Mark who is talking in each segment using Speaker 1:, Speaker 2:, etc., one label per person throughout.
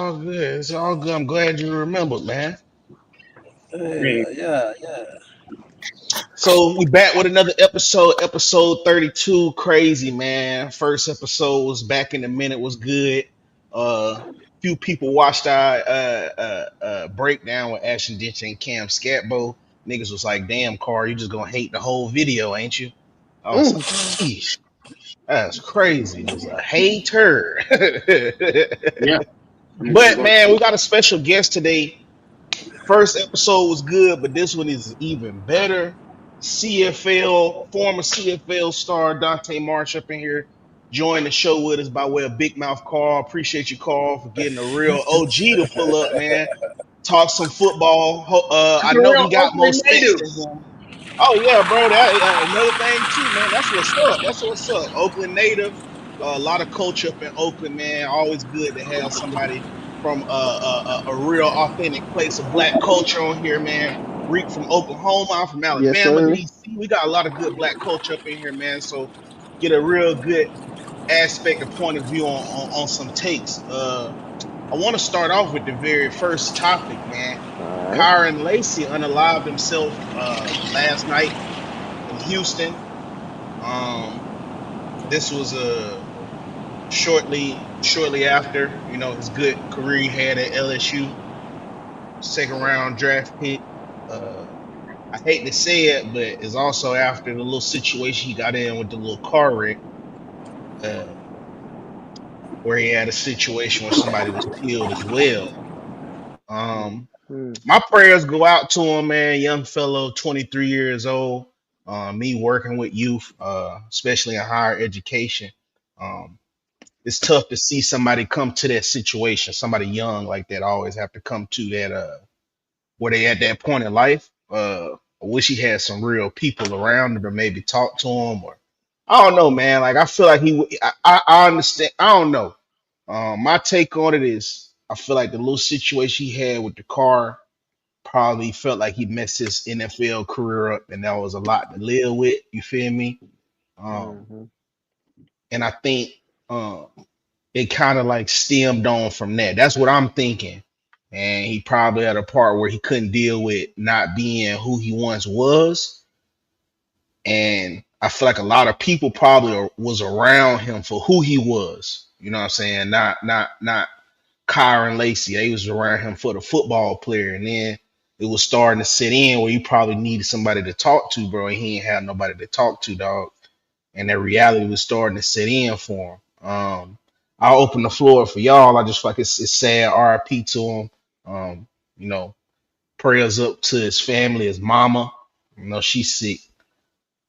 Speaker 1: all good. It's all good. I'm glad you remembered, man.
Speaker 2: Yeah, yeah, yeah.
Speaker 1: So we back with another episode 32. Crazy, man. First episode was back in the minute, was good. Few people watched our breakdown with Ashton Ditch and Cam Scatbo. Niggas was like, damn, Carr, you just gonna hate the whole video, ain't you? I was like, sheesh, that's crazy. It was a hater.
Speaker 3: Yeah.
Speaker 1: But man, we got a special guest today. First episode was good, but this one is even better. Former CFL star Dante Marsh up in here. Join the show with us by way of Big Mouth Carl. Appreciate you, Carl, for getting a real OG to pull up, man. Talk some football. I know
Speaker 3: Real
Speaker 1: he got more
Speaker 3: Oakland
Speaker 1: stats
Speaker 3: native.
Speaker 1: than him. Oh yeah, bro. That another thing too, man. That's what's up. That's what's up. Oakland native. A lot of culture up in Oakland, man. Always good to have somebody from a real authentic place of black culture on here, man. Reek from Oklahoma. I'm from
Speaker 2: Yes,
Speaker 1: Alabama,
Speaker 2: sir.
Speaker 1: DC. We got a lot of good black culture up in here, man. So get a real good aspect and point of view on some takes. I want to start off with the very first topic, man.
Speaker 2: All right.
Speaker 1: Kyren Lacy unalived himself last night in Houston. This was shortly after his good career he had at LSU, second round draft pick. I hate to say it, but it's also after the little situation he got in with the little car wreck, uh, where he had a situation where somebody was killed as well.
Speaker 2: Hmm.
Speaker 1: My prayers go out to him, man. Young fellow, 23 years old. Me working with youth, especially in higher education. Um, it's tough to see somebody come to that situation. Somebody young like that always have to come to that where they at that point in life. I wish he had some real people around him to maybe talk to him, or I don't know, man. Like I feel like I understand. I don't know. My take on it is I feel like the little situation he had with the car probably felt like he messed his NFL career up, and that was a lot to live with. You feel me? Um,
Speaker 2: Mm-hmm.
Speaker 1: and I think it kind of like stemmed on from that. That's what I'm thinking. And he probably at a part where he couldn't deal with not being who he once was. And I feel like a lot of people probably was around him for who he was. You know what I'm saying? Not Kyren Lacy. They was around him for the football player. And then it was starting to sit in where you probably needed somebody to talk to, bro. And he ain't had nobody to talk to, dog. And that reality was starting to sit in for him. I'll open the floor for y'all. I just feel like it's sad. RIP to him. You know, prayers up to his family, his mama. She's sick.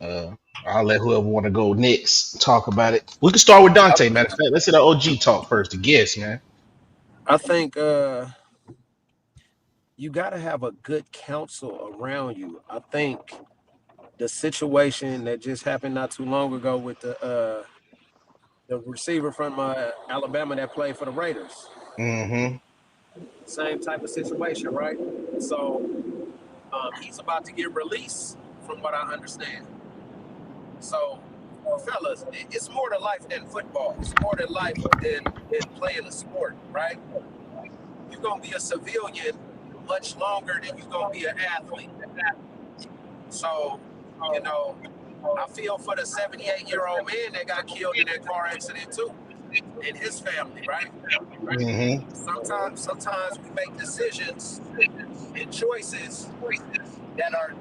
Speaker 1: Uh, I'll let whoever want to go next talk about it. We can start with
Speaker 2: I,
Speaker 1: Dante. Matter of fact, let's see the OG talk first. The guest, man.
Speaker 2: I think you got to have a good counsel around you. I think the situation that just happened not too long ago with the receiver from Alabama that played for the Raiders,
Speaker 1: Mm-hmm.
Speaker 2: same type of situation, right? So he's about to get released, from what I understand. So, fellas, it's more to life than football. It's more to life than playing a sport, right? You're gonna be a civilian much longer than you're gonna be an athlete. So, you know, I feel for the 78-year-old man that got killed in that car accident too, and his family, right?
Speaker 1: Mm-hmm.
Speaker 2: Sometimes we make decisions and choices that are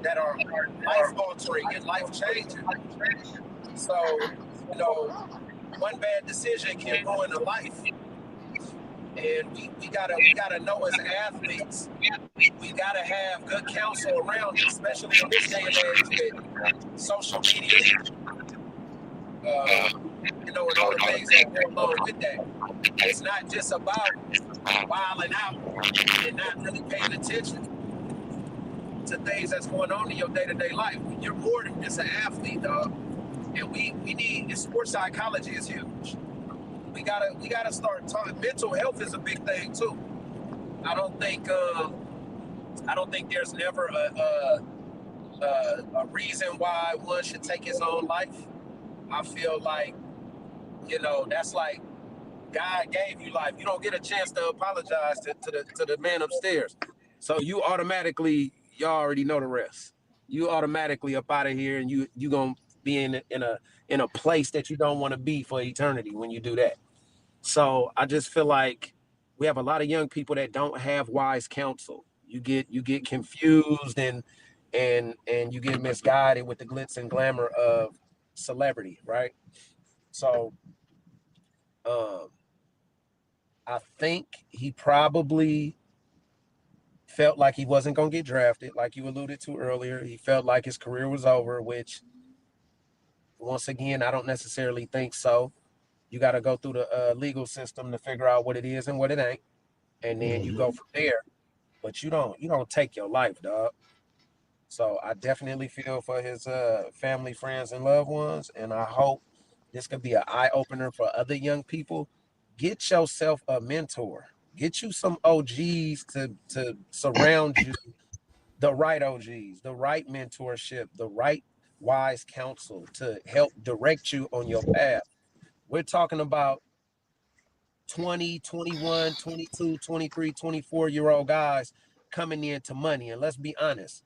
Speaker 2: life altering and life changing. So, you know, one bad decision can ruin a life. And we gotta know as athletes, we gotta have good counsel around us, especially in this day and age with social media, and all the things that go along with that. It's not just about wilding out and not really paying attention to things that's going on in your day-to-day life. You're more than just an athlete, dog. And we need sports psychology is huge. We gotta start talking. Mental health is a big thing too. I don't think there's never a reason why one should take his own life. I feel like that's like God gave you life. You don't get a chance to apologize to the man upstairs. So you already know the rest. You automatically up out of here, and you gonna be in a place that you don't want to be for eternity when you do that. So I just feel like we have a lot of young people that don't have wise counsel. You get confused and you get misguided with the glitz and glamour of celebrity, right? So um I think he probably felt like he wasn't going to get drafted, like you alluded to earlier. He felt like his career was over, which, once again, I don't necessarily think so. You got to go through the legal system to figure out what it is and what it ain't, and then you go from there. But you don't take your life, dog. So I definitely feel for his family, friends, and loved ones, and I hope this could be an eye opener for other young people. Get yourself a mentor. Get you some OGs to surround you, the right OGs, the right mentorship, the right wise counsel to help direct you on your path. We're talking about 20, 21, 22, 23, 24-year-old guys coming into money. And let's be honest,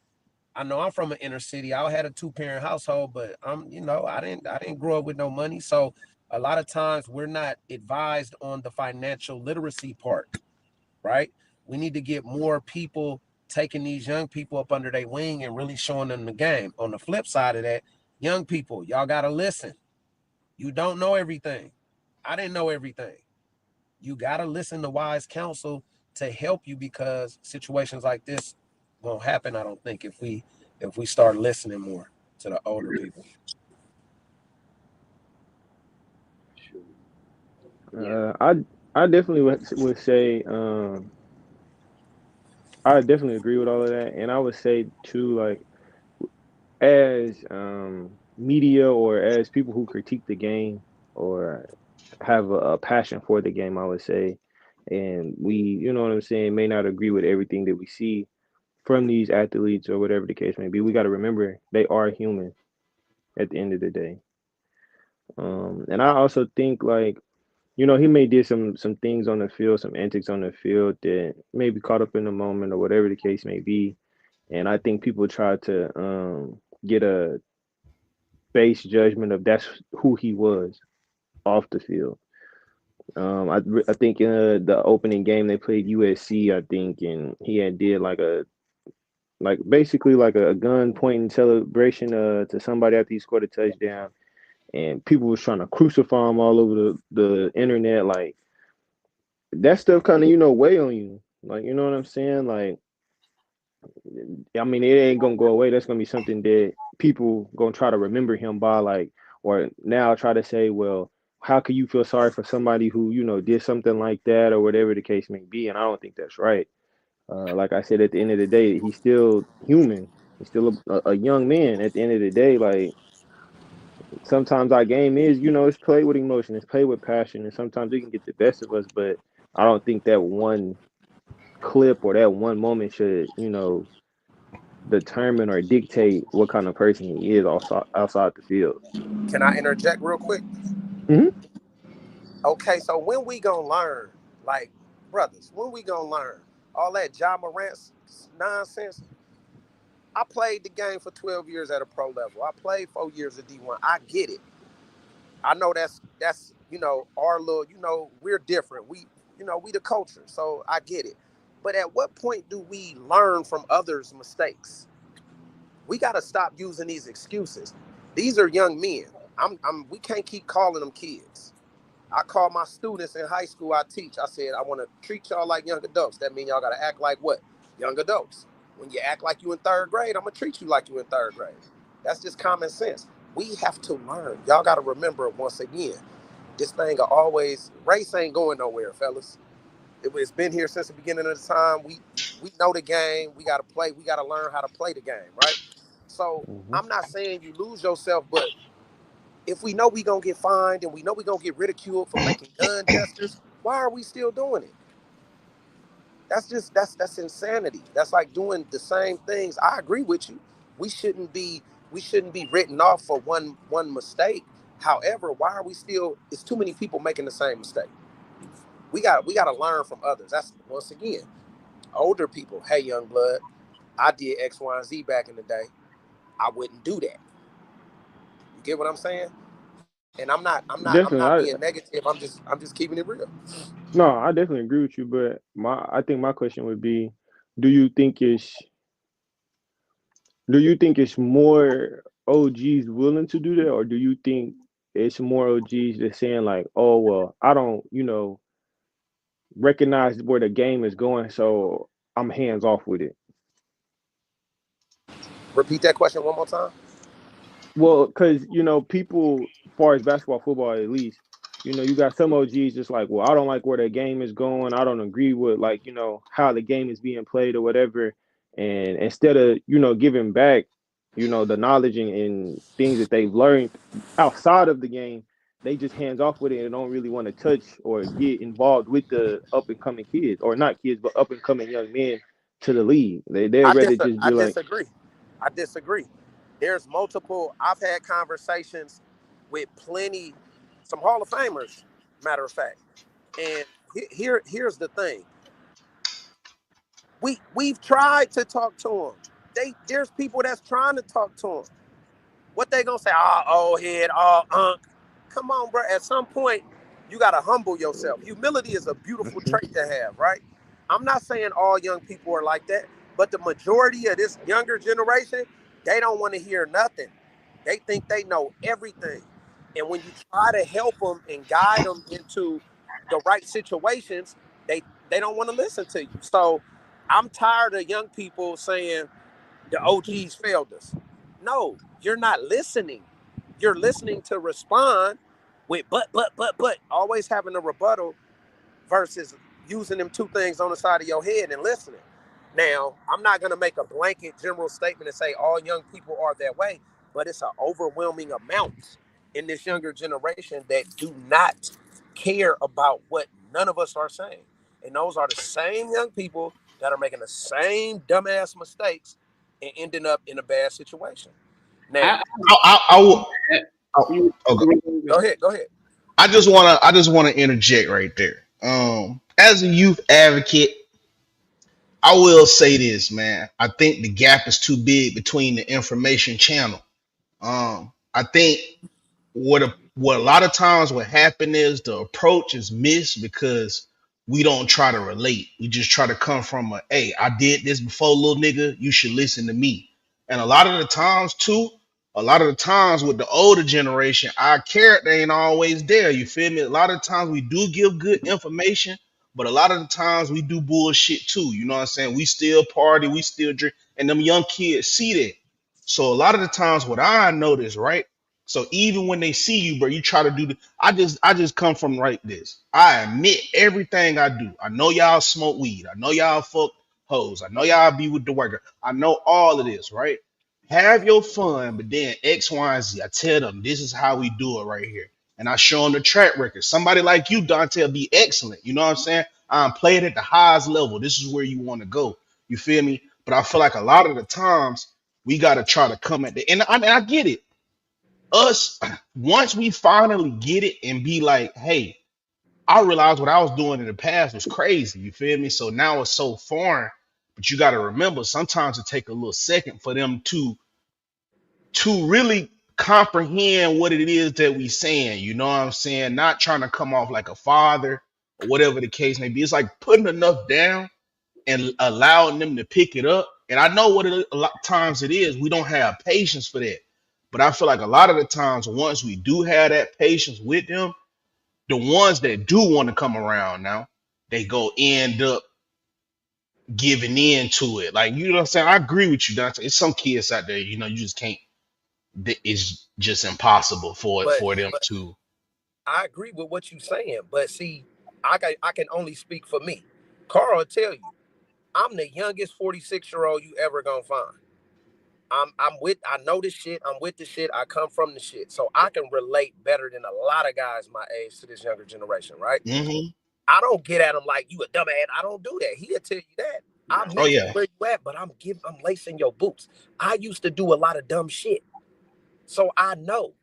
Speaker 2: I know I'm from an inner city. I had a two-parent household, but I didn't grow up with no money. So a lot of times we're not advised on the financial literacy part, right? We need to get more people taking these young people up under their wing and really showing them the game. On the flip side of that, young people, y'all gotta listen. You don't know everything. I didn't know everything. You gotta listen to wise counsel to help you, because situations like this won't happen, I don't think, if we start listening more to the older people.
Speaker 3: Yeah.
Speaker 4: I definitely would say I definitely agree with all of that, and I would say too, like, as media or as people who critique the game or have a passion for the game, I would say, and we, you know what I'm saying, may not agree with everything that we see from these athletes or whatever the case may be. We got to remember they are human at the end of the day. And I also think, like, you know, he may did some things on the field, some antics on the field that may be caught up in the moment or whatever the case may be. And I think people try to get a base judgment of that's who he was off the field. I think the opening game they played USC, I think, and he had did like basically like a gun pointing celebration to somebody after he scored a touchdown, and people was trying to crucify him all over the internet. Like, that stuff kind of, you know, weigh on you. Like, you know what I'm saying? Like, I mean, it ain't gonna go away. That's gonna be something that people gonna try to remember him by, like, or now try to say, well, how can you feel sorry for somebody who, you know, did something like that or whatever the case may be? And I don't think that's right. Like I said, at the end of the day, he's still human. He's still a young man. At the end of the day, like, sometimes our game is, you know, it's played with emotion, it's played with passion, and sometimes it can get the best of us. But I don't think that one clip or that one moment should, you know, determine or dictate what kind of person he is outside the field.
Speaker 2: Can I interject real quick?
Speaker 4: Hmm.
Speaker 2: Okay, so when we gonna learn, like, brothers, when we gonna learn all that Ja Morant nonsense? I played the game for 12 years at a pro level. I played 4 years of D1. I get it. I know that's our little, we're different. We the culture, so I get it. But at what point do we learn from others' mistakes? We got to stop using these excuses. These are young men. We can't keep calling them kids. I call my students in high school I teach. I said, I want to treat y'all like young adults. That means y'all got to act like what? Young adults. When you act like you in third grade, I'm going to treat you like you in third grade. That's just common sense. We have to learn. Y'all got to remember, once again, this thing are always, race ain't going nowhere, fellas. It's been here since the beginning of the time. We know the game. We got to play. We got to learn how to play the game, right? So
Speaker 4: Hmm.
Speaker 2: I'm not saying you lose yourself, but if we know we gonna get fined and we know we gonna get ridiculed for making gun gestures, why are we still doing it? That's insanity. That's like doing the same things. I agree with you. We shouldn't be we shouldn't be written off for one mistake. However, why are we still? It's too many people making the same mistake. We got to learn from others. That's once again, older people. Hey, young blood, I did X, Y, and Z back in the day. I wouldn't do that. You get what I'm saying? And I'm not
Speaker 4: Definitely,
Speaker 2: being negative. I'm just keeping it real.
Speaker 4: no, I definitely agree with you. But I think my question would be, do you think it's do you think it's more OGs willing to do that, or do you think it's more OGs that's saying like, oh well, I don't, recognize where the game is going, so I'm hands off with it.
Speaker 2: Repeat that question one more time.
Speaker 4: Well, because people, as far as basketball, football, at least, you got some OGs just like, well, I don't like where the game is going. I don't agree with like, how the game is being played or whatever. And instead of giving back, the knowledge and things that they've learned outside of the game, they just hands off with it and don't really want to touch or get involved with the up and coming kids, or not kids, but up and coming young men to the league. They'd rather just
Speaker 2: I
Speaker 4: be like,
Speaker 2: disagree. I disagree. There's multiple. I've had conversations with some Hall of Famers. Matter of fact, and here's the thing. We've tried to talk to them. There's people that's trying to talk to them. What they gonna say? Oh, old head, oh, unk. Come on, bro. At some point, you gotta humble yourself. Humility is a beautiful
Speaker 4: mhm.
Speaker 2: trait to have, right? I'm not saying all young people are like that, but the majority of this younger generation, they don't want to hear nothing. They think they know everything. And when you try to help them and guide them into the right situations, they they don't want to listen to you. So I'm tired of young people saying the OGs failed us. No, you're not listening. You're listening to respond with but, always having a rebuttal versus using them two things on the side of your head and listening. Now, I'm not going to make a blanket general statement and say all young people are that way, but it's an overwhelming amount in this younger generation that do not care about what none of us are saying. And those are the same young people that are making the same dumbass mistakes and ending up in a bad situation.
Speaker 3: I,
Speaker 2: Now,
Speaker 1: I will.
Speaker 3: you,
Speaker 1: Okay.
Speaker 2: go ahead.
Speaker 1: I just wanna interject right there. As a youth advocate, I will say this, man. I think the gap is too big between the information channel. I think what a lot of times what happen is the approach is missed because we don't try to relate. We just try to come from a, hey, I did this before, little nigga. You should listen to me. And a lot of the times too, a lot of the times with the older generation, our character ain't always there. You feel me? A lot of times we do give good information, but a lot of the times we do bullshit too. You know what I'm saying? We still party, we still drink, and them young kids see that. So a lot of the times, what I notice, right? So even when they see you, bro, you try to do the. I just come from like this. I admit everything I do. I know y'all smoke weed. I know y'all fuck hoes. I know y'all be with the worker. I know all of this, right? Have your fun, but then X, Y, and Z. I tell them this is how we do it right here, and I show them the track record. Somebody like you, Dante, will be excellent. You know what I'm saying? I'm playing at the highest level. This is where you want to go. You feel me? But I feel like a lot of the times we got to try to come at the and I get it us once we finally get it and be like, hey, I realized what I was doing in the past was crazy. You feel me? So now it's so foreign. But you got to remember, sometimes it take a little second for them to really comprehend what it is that we saying. You know what I'm saying? Not trying to come off like a father or whatever the case may be. It's like putting enough down and allowing them to pick it up. And I know what a lot of times it is. We don't have patience for that. But I feel like a lot of the times, once we do have that patience with them, the ones that do want to come around now, they go end up giving in to it. Like, you know what I'm saying? I agree with you, Dante. It's some kids out there, you just can't. It's just impossible for
Speaker 2: But
Speaker 1: for them to.
Speaker 2: I agree with what you're saying. But see, I can only speak for me. Carl will tell you, I'm the youngest 46-year-old you ever gonna find. I know this shit. I'm with the shit. I come from the shit. So I can relate better than a lot of guys my age to this younger generation, right?
Speaker 1: Hmm.
Speaker 2: I don't get at him like you a dumbass. I don't do that. He'll tell you that. I
Speaker 1: Oh
Speaker 2: met you
Speaker 1: yeah.
Speaker 2: where you at, but I'm lacing your boots. I used to do a lot of dumb shit. So I know.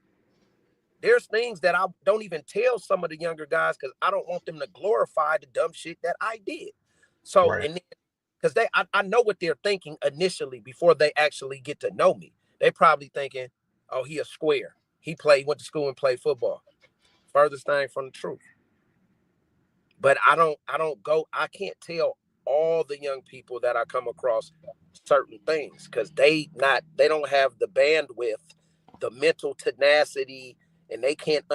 Speaker 2: There's things that I don't even tell some of the younger guys because I don't want them to glorify the dumb shit that I did. So,
Speaker 1: Right.
Speaker 2: and because I know what they're thinking initially before they actually get to know me. They probably thinking, oh, he a square. He went to school and played football. Furthest thing from the truth. But I can't tell all the young people that I come across certain things because they don't have the bandwidth, the mental tenacity, and they can't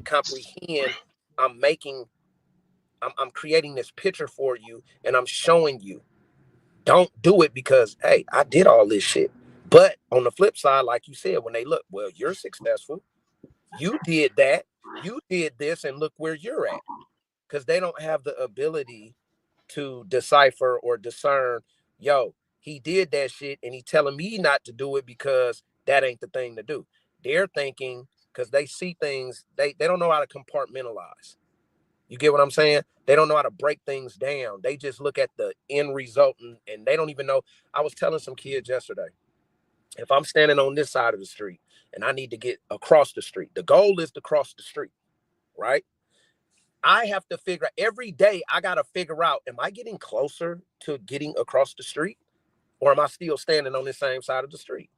Speaker 2: comprehend. I'm creating this picture for you and I'm showing you. Don't do it because, hey, I did all this shit. But on the flip side, like you said, when they look, well, you're successful. You did that. You did this and look where you're at. Because they don't have the ability to decipher or discern, yo, he did that shit and he telling me not to do it because that ain't the thing to do. They're thinking, because they see things, they don't know how to compartmentalize. You get what I'm saying? They don't know how to break things down. They just look at the end result and they don't even know. I was telling some kids yesterday, if I'm standing on this side of the street and I need to get across the street, the goal is to cross the street, right? I have to figure every day, I got to figure out, am I getting closer to getting across the street or am I still standing on the same side of the street?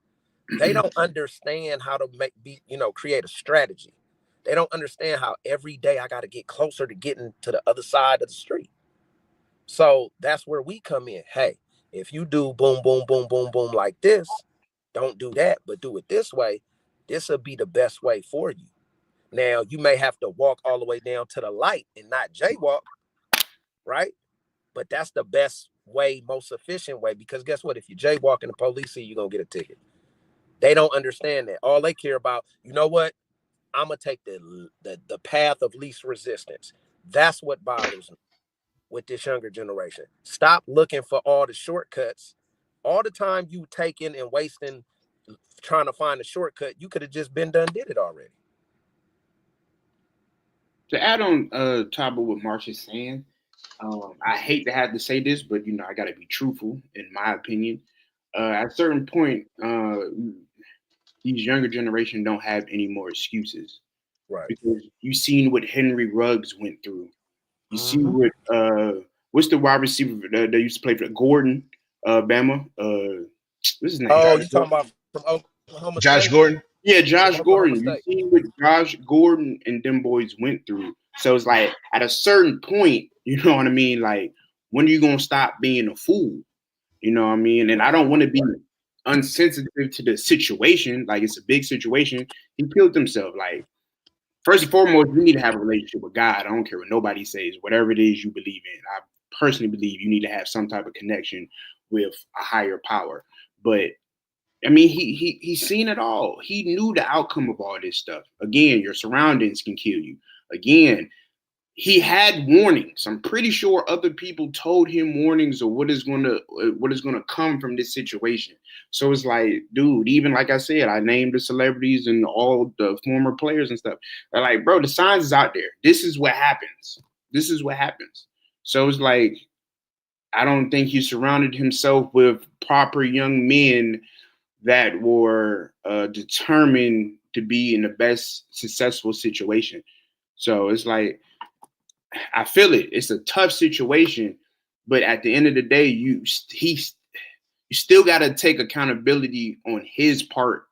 Speaker 2: They don't understand how to create a strategy. They don't understand how every day I got to get closer to getting to the other side of the street. So that's where we come in. Hey, if you do boom, boom, boom, boom, boom like this, don't do that, but do it this way. This will be the best way for you. Now, you may have to walk all the way down to the light and not jaywalk, right? But that's the best way, most efficient way, because guess what? If you jaywalk and the police see you, you're going to get a ticket. They don't understand that. All they care about, you know what? I'm going to take the path of least resistance. That's what bothers me with this younger generation. Stop looking for all the shortcuts. All the time you taking and wasting trying to find a shortcut, you could have just did it already.
Speaker 3: To add on top of what Marsh is saying, I hate to have to say this, but I got to be truthful in my opinion. At a certain point, these younger generation don't have any more excuses,
Speaker 2: right?
Speaker 3: Because you've seen what Henry Ruggs went through. You see what what's the wide receiver that used to play for Gordon, Bama? What's his name?
Speaker 2: Oh, you talking about from Oklahoma
Speaker 1: Josh
Speaker 2: State?
Speaker 1: Gordon?
Speaker 3: Yeah, Josh Gordon. You
Speaker 2: State.
Speaker 3: see what Josh Gordon and them boys went through. So it's like at a certain point, you know what I mean? Like, when are you gonna stop being a fool? You know what I mean? And I don't want to be unsensitive to the situation. Like, it's a big situation. He killed himself. Like, first and foremost, you need to have a relationship with God. I don't care what nobody says, whatever it is you believe in. I personally believe you need to have some type of connection with a higher power. But I mean, he's seen it all. He knew the outcome of all this stuff. Again, your surroundings can kill you. Again, he had warnings. I'm pretty sure other people told him warnings of what is gonna come from this situation. So it's like, dude, even like I said, I named the celebrities and all the former players and stuff. They're like, bro, the signs is out there. This is what happens. This is what happens. So it's like, I don't think he surrounded himself with proper young men that were determined to be in the best successful situation. So it's like, I feel it. It's a tough situation, but at the end of the day, you still got to take accountability on his part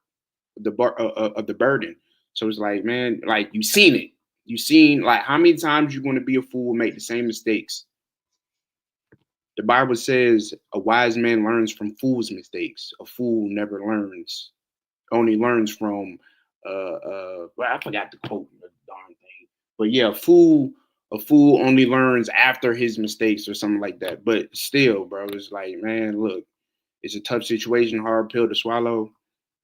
Speaker 3: of the burden. So it's like, man, like, you've seen it. You've seen, like, how many times you're going to be a fool and make the same mistakes. The Bible says a wise man learns from fools' mistakes. A fool never learns, only learns from, well, I forgot the quote, the darn thing. But yeah, a fool only learns after his mistakes or something like that. But still, bro, it's like, man, look, it's a tough situation, hard pill to swallow.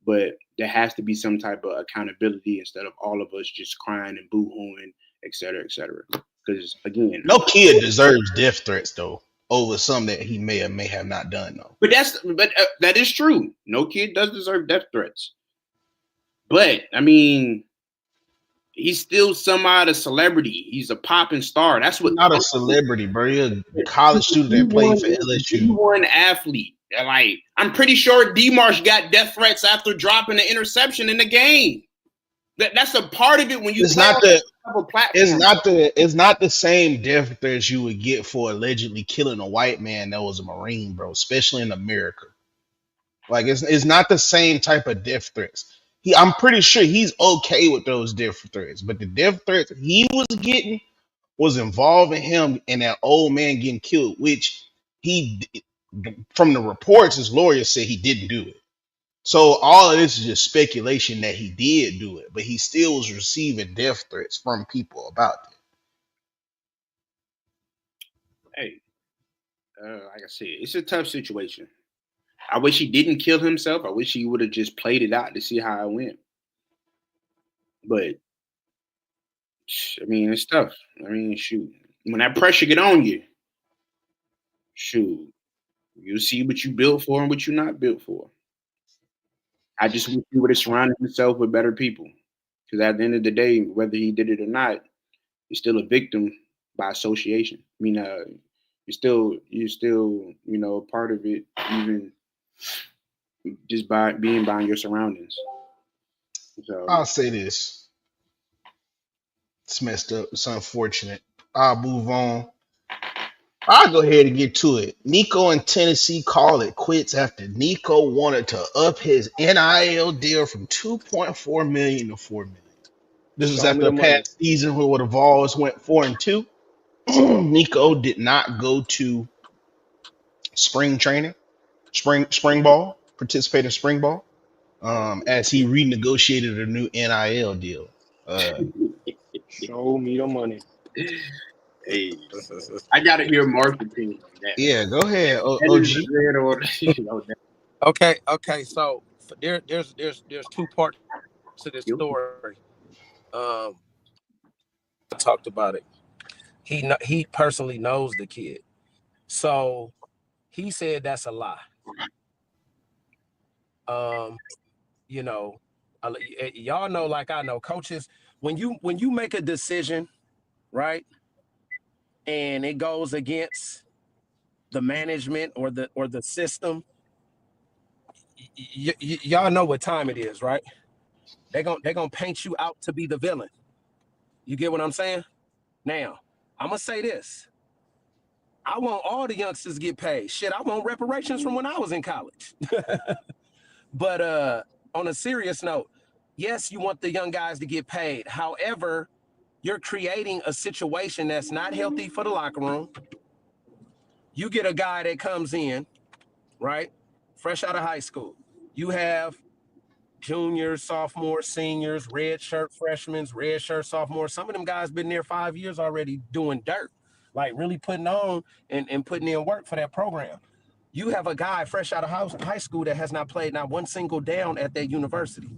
Speaker 3: But there has to be some type of accountability instead of all of us just crying and boo-hooing, et cetera, et cetera. Because, again,
Speaker 1: No kid deserves death threats though over something that he may or may have not done though.
Speaker 3: But that is true. No kid does deserve death threats. But I mean, he's still somewhat a celebrity. He's a popping star. That's what.
Speaker 1: Not a celebrity, bro. He's a college student that played for LSU.
Speaker 3: D1 athlete. Like, I'm pretty sure D Marsh got death threats after dropping an interception in the game. That's a part of it when you
Speaker 1: It's
Speaker 3: play
Speaker 1: not
Speaker 3: on
Speaker 1: the
Speaker 3: a platform.
Speaker 1: it's not the same death threats you would get for allegedly killing a white man that was a Marine, bro, especially in America. Like it's not the same type of death threats. I'm pretty sure he's okay with those death threats, but the death threats he was getting was involving him and that old man getting killed, which he, from the reports, his lawyer said he didn't do it. So all of this is just speculation that he did do it, but he still was receiving death threats from people about it.
Speaker 3: Hey, like I said, it's a tough situation. I wish he didn't kill himself. I wish he would have just played it out to see how it went. But I mean, it's tough. I mean, shoot, when that pressure get on you, shoot, you see what you built for and what you're not built for. I just wish he would have surrounded himself with better people. Because at the end of the day, whether he did it or not, you're still a victim by association. I mean, you're still, a part of it, even just by being by your surroundings. So
Speaker 1: I'll say this. It's messed up. It's unfortunate. I'll move on. I'll go ahead and get to it. Nico and Tennessee call it quits after Nico wanted to up his NIL deal from 2.4 million to 4 million. This was
Speaker 4: Show me
Speaker 1: after
Speaker 4: the
Speaker 1: a
Speaker 4: money.
Speaker 1: past season where the Vols went 4-2. Nico did not go to spring training, spring ball, participate in spring ball, as he renegotiated a new NIL deal.
Speaker 4: Show me the money.
Speaker 3: hey, I gotta hear Mark's opinion on that.
Speaker 1: Yeah, go ahead, OG.
Speaker 2: Okay. So there's two parts to this story. Um, I talked about it. He personally knows the kid, so he said that's a lie. Um, you know, y'all know, like I know, coaches, when you make a decision, right, and it goes against the management or the system, y'all know what time it is, right? They're gonna paint you out to be the villain. You get what I'm saying? Now, I'm gonna say this. I want all the youngsters to get paid. Shit, I want reparations from when I was in college. But on a serious note, yes, you want the young guys to get paid. However, you're creating a situation that's not healthy for the locker room. You get a guy that comes in, right, fresh out of high school. You have juniors, sophomores, seniors, red shirt freshmen, red shirt sophomores. Some of them guys been there 5 years already doing dirt, like really putting on and putting in work for that program. You have a guy fresh out of high school that has not played not one single down at that university.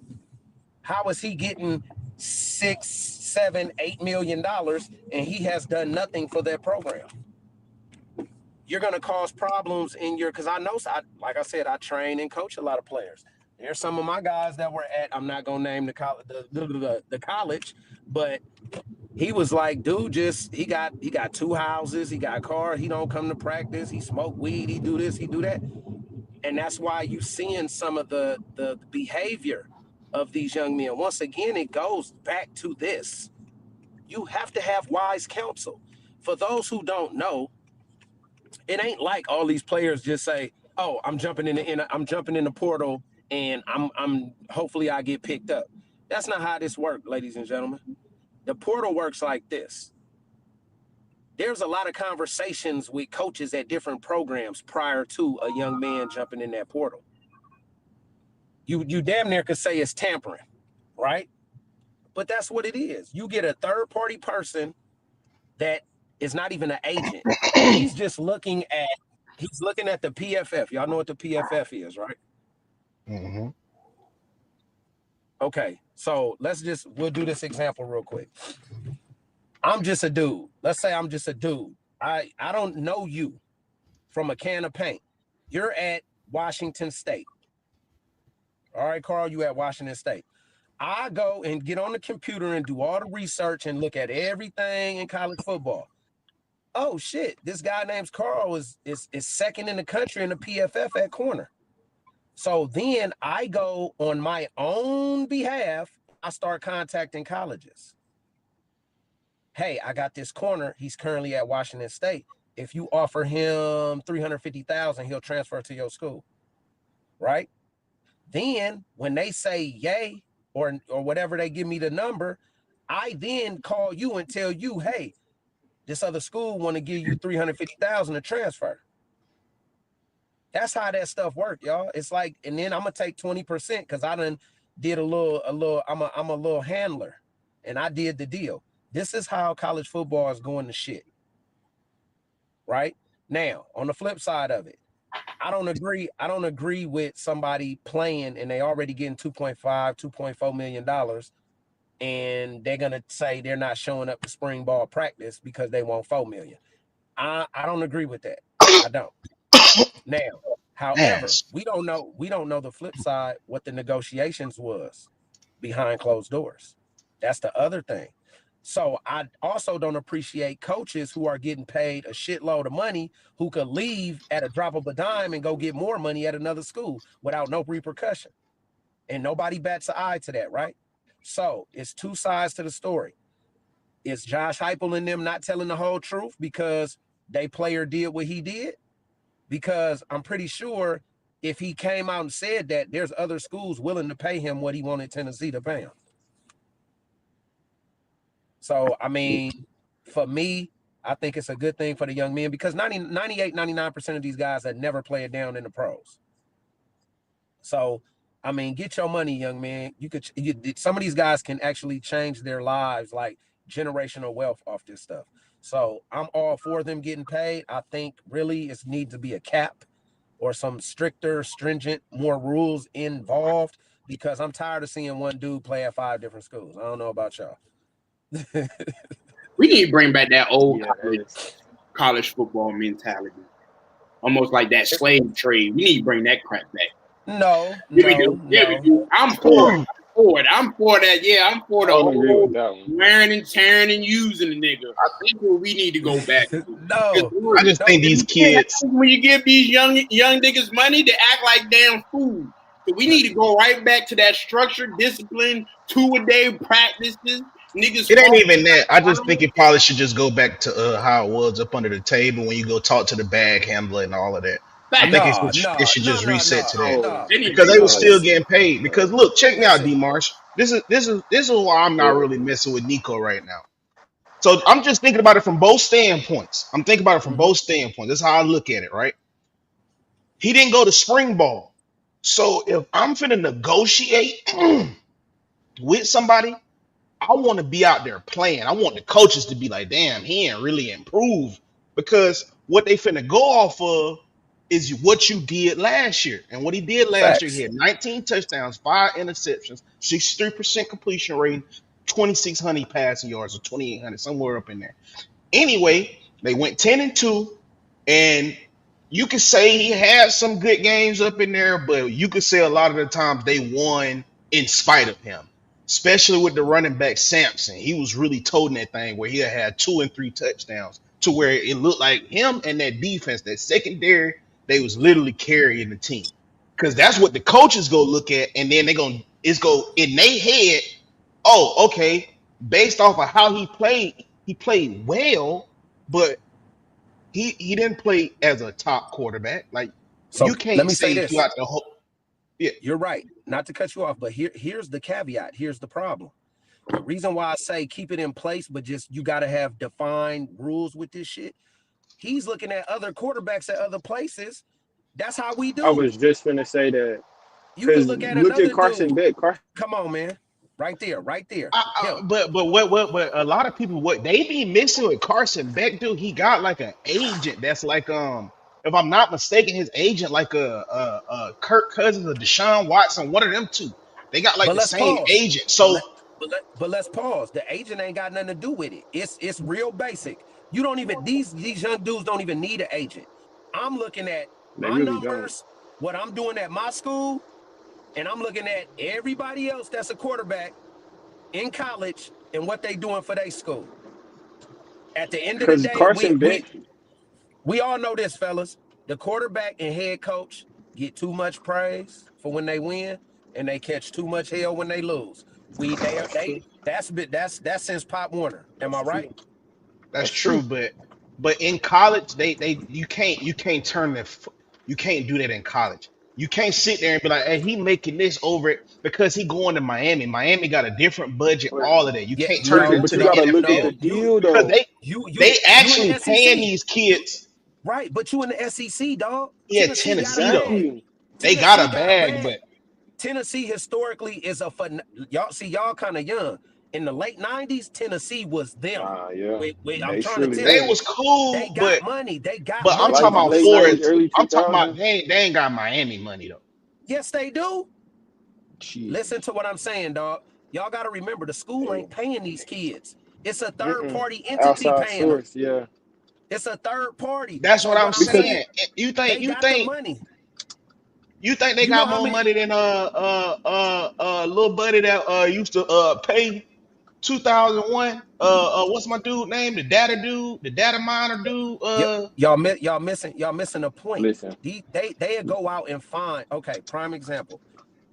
Speaker 2: How is he getting $6, $7, $8 million and he has done nothing for that program? You're going to cause problems in your, because I know, like I said, I train and coach a lot of players. There's some of my guys that were at, I'm not going to name the college, but he was like, dude, he got 2 houses, he got a car, he don't come to practice, he smoke weed, he do this, he do that. And that's why you seeing some of the behavior of these young men. Once again, it goes back to this. You have to have wise counsel. For those who don't know, it ain't like all these players just say, "Oh, I'm jumping in the portal, and I'm hopefully I get picked up." That's not how this works, ladies and gentlemen. The portal works like this. There's a lot of conversations with coaches at different programs prior to a young man jumping in that portal. You damn near could say it's tampering, right? But that's what it is. You get a third party person that is not even an agent. He's just looking at the PFF. Y'all know what the PFF is, right?
Speaker 1: Mm-hmm.
Speaker 2: Okay, so we'll do this example real quick. I'm just a dude. Let's say I'm just a dude. I don't know you from a can of paint. You're at Washington State. All right, Carl, you at Washington State. I go and get on the computer and do all the research and look at everything in college football. Oh shit, this guy named Carl is second in the country in the PFF at corner. So then I go on my own behalf, I start contacting colleges. Hey, I got this corner. He's currently at Washington State. If you offer him $350,000, he'll transfer to your school, right? Then when they say yay or whatever, they give me the number, I then call you and tell you, hey, this other school want to give you $350,000 to transfer. That's how that stuff work, y'all. It's like, and then I'm gonna take 20% because I done did a little. I'm a little handler, and I did the deal. This is how college football is going to shit. Right now, on the flip side of it, I don't agree with somebody playing and they already getting $2.4 million, and they're gonna say they're not showing up to spring ball practice because they want $4 million. I don't agree with that. I don't. Now, however, we don't know the flip side, what the negotiations was behind closed doors. That's the other thing. So I also don't appreciate coaches who are getting paid a shitload of money who could leave at a drop of a dime and go get more money at another school without no repercussion. And nobody bats an eye to that, right? So it's two sides to the story. Is Josh Heupel and them not telling the whole truth because they player did what he did? Because I'm pretty sure if he came out and said that, there's other schools willing to pay him what he wanted Tennessee to pay him. So, I mean, for me, I think it's a good thing for the young men because 98, 99% of these guys that never play it down in the pros. So, I mean, get your money, young man. Some of these guys can actually change their lives, like generational wealth off this stuff. So I'm all for them getting paid. I think really it needs to be a cap or some stricter, stringent, more rules involved because I'm tired of seeing one dude play at 5 different schools. I don't know about y'all.
Speaker 3: We need to bring back that old college football mentality. Almost like that slave trade. We need to bring that crap back.
Speaker 2: No.
Speaker 3: We do. I'm for it. I'm for that. Yeah, I'm for the old wearing and tearing and using the nigga. I think we need to go back.
Speaker 1: I just think these kids,
Speaker 3: when you give these young niggas money, they act like damn fools. So we need to go right back to that structured discipline, 2-a-day practices. Niggas,
Speaker 1: it ain't even that. I just think it probably should just go back to how it was up under the table when you go talk to the bag handler and all of that. I think it should just reset to that because they were still getting paid. Because look, check me out, D Marsh. This is why I'm not really messing with Nico right now. So I'm just thinking about it from both standpoints. That's how I look at it, right? He didn't go to spring ball. So if I'm finna negotiate with somebody, I want to be out there playing. I want the coaches to be like, damn, he ain't really improved because what they finna go off of is what you did last year. And what he did last year, he had 19 touchdowns, 5 interceptions, 63% completion rate, 2,600 passing yards or 2,800, somewhere up in there. Anyway, they went 10-2, and you could say he had some good games up in there, but you could say a lot of the times they won in spite of him, especially with the running back Sampson. He was really toting that thing where he had 2 and 3 touchdowns to where it looked like him and that defense, that secondary, they was literally carrying the team. Because that's what the coaches go look at, and then it's go in their head, oh, okay, based off of how he played well, but he didn't play as a top quarterback. Like, so you can't say throughout the whole. Yeah,
Speaker 2: you're right. Not to cut you off, but here's the caveat. Here's the problem. The reason why I say keep it in place, but just you got to have defined rules with this shit. He's looking at other quarterbacks at other places. That's how we do.
Speaker 4: I was just going to say that.
Speaker 2: You can look at Carson Beck. Come on, man. Right there.
Speaker 1: But a lot of people, what they be missing with Carson Beck, dude, he got like an agent that's like if I'm not mistaken, his agent like a Kirk Cousins or Deshaun Watson, one of them two. They got like the same agent. So
Speaker 2: but let's pause. The agent ain't got nothing to do with it. It's real basic. You don't even these young dudes don't even need an agent. I'm looking at my numbers, what I'm doing at my school, and I'm looking at everybody else that's a quarterback in college and what they doing for their school. At the end of the day, we all know this, fellas. The quarterback and head coach get too much praise for when they win, and they catch too much hell when they lose. That's since Pop Warner. Am I right?
Speaker 1: That's
Speaker 4: That's
Speaker 1: true,
Speaker 4: true.
Speaker 1: but in college, you can't turn you can't do that in college. You can't sit there and be like, hey, he making this over it because he going to Miami. Miami got a different budget,
Speaker 4: But
Speaker 1: all of that. You
Speaker 2: Yeah,
Speaker 1: can't turn it
Speaker 2: no,
Speaker 4: but
Speaker 1: into
Speaker 4: you
Speaker 1: the
Speaker 4: gotta
Speaker 2: no,
Speaker 4: look at
Speaker 1: NFL
Speaker 4: the
Speaker 2: no.
Speaker 4: deal
Speaker 1: because
Speaker 4: though.
Speaker 1: they
Speaker 2: You in
Speaker 1: actually
Speaker 2: the
Speaker 1: paying
Speaker 2: SEC.
Speaker 1: these
Speaker 2: You
Speaker 1: kids.
Speaker 2: right, but you in the SEC, dog.
Speaker 1: Yeah,
Speaker 2: Tennessee got a
Speaker 1: Tennessee though,
Speaker 2: bag.
Speaker 4: Exactly.
Speaker 1: they got
Speaker 2: Tennessee
Speaker 1: a
Speaker 2: got a
Speaker 1: bag,
Speaker 2: bag.
Speaker 1: but
Speaker 2: Tennessee historically is y'all kind of young. In the late 90s, Tennessee was them.
Speaker 4: Yeah.
Speaker 2: I'm
Speaker 4: They
Speaker 2: trying to
Speaker 4: surely
Speaker 2: tell
Speaker 1: they
Speaker 2: you,
Speaker 4: was.
Speaker 1: was cool.
Speaker 2: they got money. They got
Speaker 1: But I'm
Speaker 2: money,
Speaker 4: Like
Speaker 1: talking
Speaker 2: bro.
Speaker 1: about
Speaker 2: The
Speaker 4: late
Speaker 1: Florida.
Speaker 4: 90s,
Speaker 2: schools,
Speaker 4: early
Speaker 1: I'm talking about
Speaker 4: 2000s.
Speaker 1: they ain't got Miami money though.
Speaker 2: yes, they do.
Speaker 4: Shit.
Speaker 2: Listen to what I'm saying, dog. Y'all got to remember the school
Speaker 4: Yeah.
Speaker 2: ain't paying these kids. It's a third
Speaker 4: Mm-mm.
Speaker 2: party entity
Speaker 4: Outside
Speaker 2: paying them.
Speaker 4: source, yeah.
Speaker 2: It's a third party.
Speaker 1: That's
Speaker 2: So
Speaker 1: what I'm
Speaker 2: what I'm
Speaker 4: Because
Speaker 2: saying,
Speaker 1: saying. You think
Speaker 2: they
Speaker 1: you
Speaker 2: got the
Speaker 1: think
Speaker 2: money.
Speaker 1: you think they
Speaker 2: You know
Speaker 1: got
Speaker 2: how
Speaker 1: more
Speaker 2: many?
Speaker 1: money than little buddy that used to pay 2001 what's my dude name, the data miner dude
Speaker 2: Y'all missing a point.
Speaker 4: listen,
Speaker 2: They go out and find. Okay, prime example.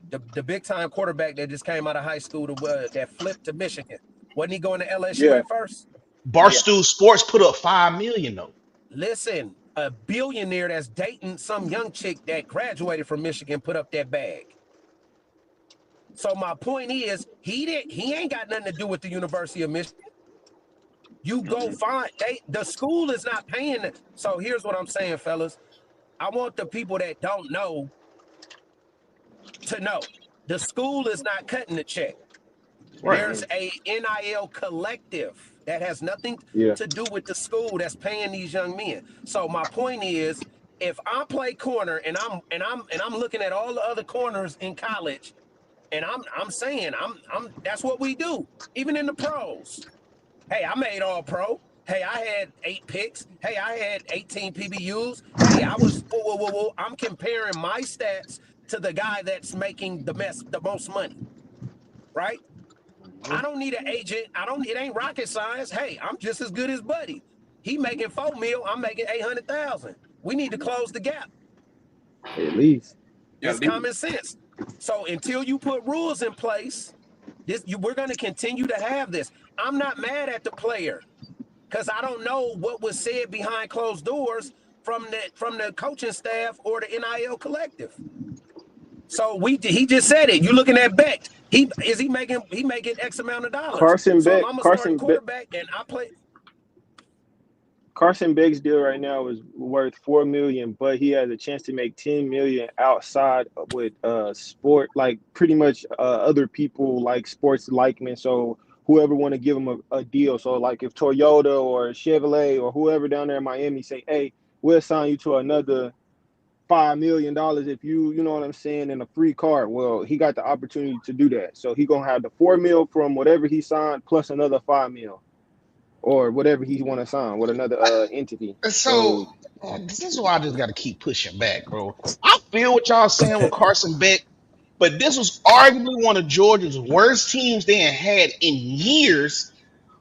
Speaker 2: The big time quarterback that just came out of high school that flipped to Michigan. Wasn't he going to LSU
Speaker 4: yeah,
Speaker 2: at first?
Speaker 4: yeah.
Speaker 1: Barstool Sports put up 5 million though.
Speaker 2: Listen, a billionaire that's dating some young chick that graduated from Michigan put up that bag. So my point is, he ain't got nothing to do with the University of Michigan. You go
Speaker 4: Mm-hmm.
Speaker 2: find the school is not paying it. So here's what I'm saying, fellas. I want the people that don't know to know. The school is not cutting the check.
Speaker 1: Right.
Speaker 2: There's a NIL collective that has nothing
Speaker 4: Yeah.
Speaker 2: to do with the school that's paying these young men. So my point is, if I play corner and I'm looking at all the other corners in college, and I'm saying that's what we do, even in the pros. Hey, I made all pro. Hey, I had 8 picks. Hey, I had 18 PBUs. Hey, I was whoa, whoa, whoa, whoa. I'm comparing my stats to the guy that's making the most money, right? I don't need an agent. It ain't rocket science. Hey, I'm just as good as Buddy. He making 4 mil. I'm making 800,000. We need to close the gap.
Speaker 4: At least.
Speaker 2: It's common sense. So until you put rules in place, we're going to continue to have this. I'm not mad at the player because I don't know what was said behind closed doors from the coaching staff or the NIL collective. So he just said it. You looking at Beck. He making X amount of dollars.
Speaker 4: Carson
Speaker 2: So if
Speaker 4: Beck,
Speaker 2: I'm a starting
Speaker 4: Carson Beck,
Speaker 2: quarterback and I play,
Speaker 4: Carson Beck's deal right now is worth 4 million, but he has a chance to make 10 million outside with sport, like pretty much other people like sports likemen. So whoever want to give him a deal. So like if Toyota or Chevrolet or whoever down there in Miami say, hey, we'll sign you to another $5 million if you know what I'm saying, in a free card. Well, he got the opportunity to do that. So he gonna have the 4 mil from whatever he signed plus another 5 mil. Or whatever he want to sign with another entity.
Speaker 1: So
Speaker 4: So
Speaker 1: this is why I just got to keep pushing back, bro. I feel what y'all saying with Carson Beck, but this was arguably one of Georgia's worst teams they had in years.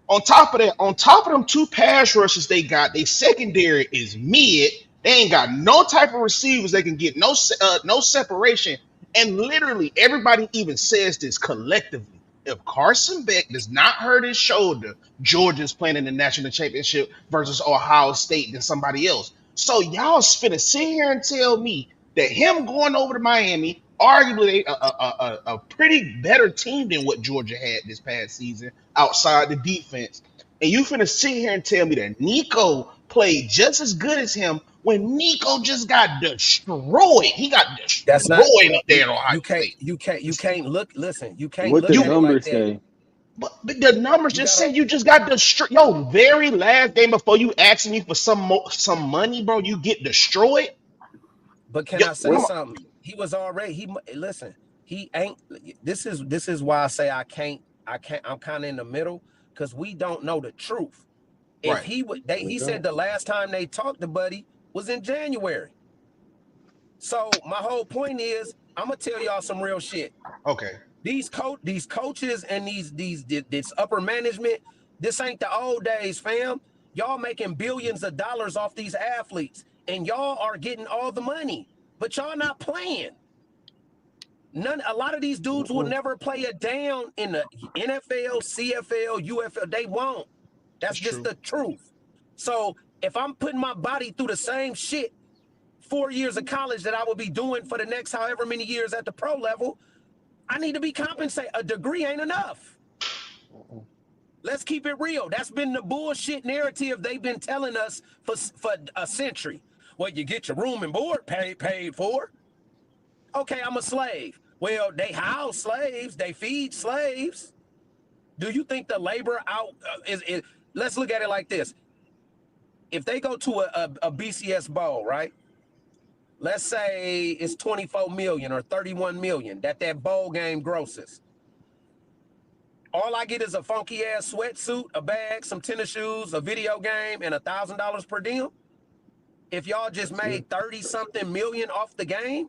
Speaker 1: On top of that, on top of them 2 pass rushes they got, their secondary is mid. They ain't got no type of receivers. They can get no separation. And literally everybody even says this collectively. If Carson Beck does not hurt his shoulder, Georgia's playing in the national championship versus Ohio State than somebody else. So y'all finna sit here and tell me that him going over to Miami, arguably a pretty better team than what Georgia had this past season outside the defense. And you finna sit here and tell me that Nico played just as good as him when Nico just got destroyed. He got
Speaker 2: that's not
Speaker 1: destroyed up there at Ohio State.
Speaker 2: you can't look. Listen, you can't
Speaker 4: what
Speaker 2: look
Speaker 4: the
Speaker 1: You
Speaker 2: at it like
Speaker 4: numbers
Speaker 2: that.
Speaker 4: say?
Speaker 1: but the numbers
Speaker 2: You
Speaker 1: just
Speaker 2: gotta.
Speaker 1: say you just got destroyed. Yo, very last game before you asking me for some money, bro, you get destroyed.
Speaker 2: But can
Speaker 1: Yo,
Speaker 2: I say
Speaker 1: come
Speaker 4: What?
Speaker 1: on.
Speaker 2: something? He was already. Listen. He ain't. This is why I say I can't. I'm kind of in the middle because we don't know the truth. If
Speaker 1: Right.
Speaker 2: he would,
Speaker 4: We
Speaker 2: he said
Speaker 4: don't.
Speaker 2: the last time they talked to Buddy was in January. So my whole point is, I'm gonna tell y'all some real shit.
Speaker 1: Okay.
Speaker 2: These coaches and this upper management, this ain't the old days, fam. Y'all making billions of dollars off these athletes, and y'all are getting all the money, but y'all not playing. A lot of these dudes will never play a down in the NFL, CFL, UFL. They won't. That's just the truth. So if I'm putting my body through the same shit 4 years of college that I will be doing for the next however many years at the pro level, I need to be compensated. A degree ain't enough. Let's keep it real. That's been the bullshit narrative they've been telling us for a century. Well, you get your room and board paid for. Okay, I'm a slave. Well, they house slaves. They feed slaves. Do you think the labor out is let's look at it like this. If they go to a BCS bowl, right? Let's say it's 24 million or 31 million that bowl game grosses. All I get is a funky ass sweatsuit, a bag, some tennis shoes, a video game, and $1,000 per diem. If y'all just made 30-something million off the game,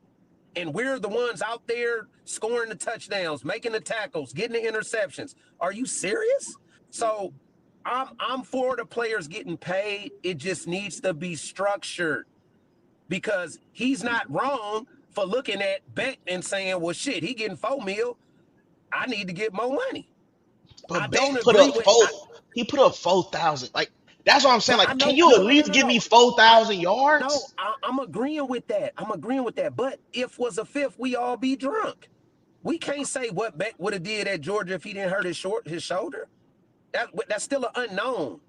Speaker 2: and we're the ones out there scoring the touchdowns, making the tackles, getting the interceptions, are you serious? So I'm for the players getting paid. It just needs to be structured, because he's not wrong for looking at Beck and saying, well, shit, he getting $4 million. I need to get more money.
Speaker 1: But Beck he put up 4,000. Like, that's what I'm saying. Like, can you at least give me 4,000 yards?
Speaker 2: No, I'm agreeing with that. But if was a fifth, we all be drunk. We can't say what Beck would have did at Georgia if he didn't hurt his shoulder. That's still an unknown.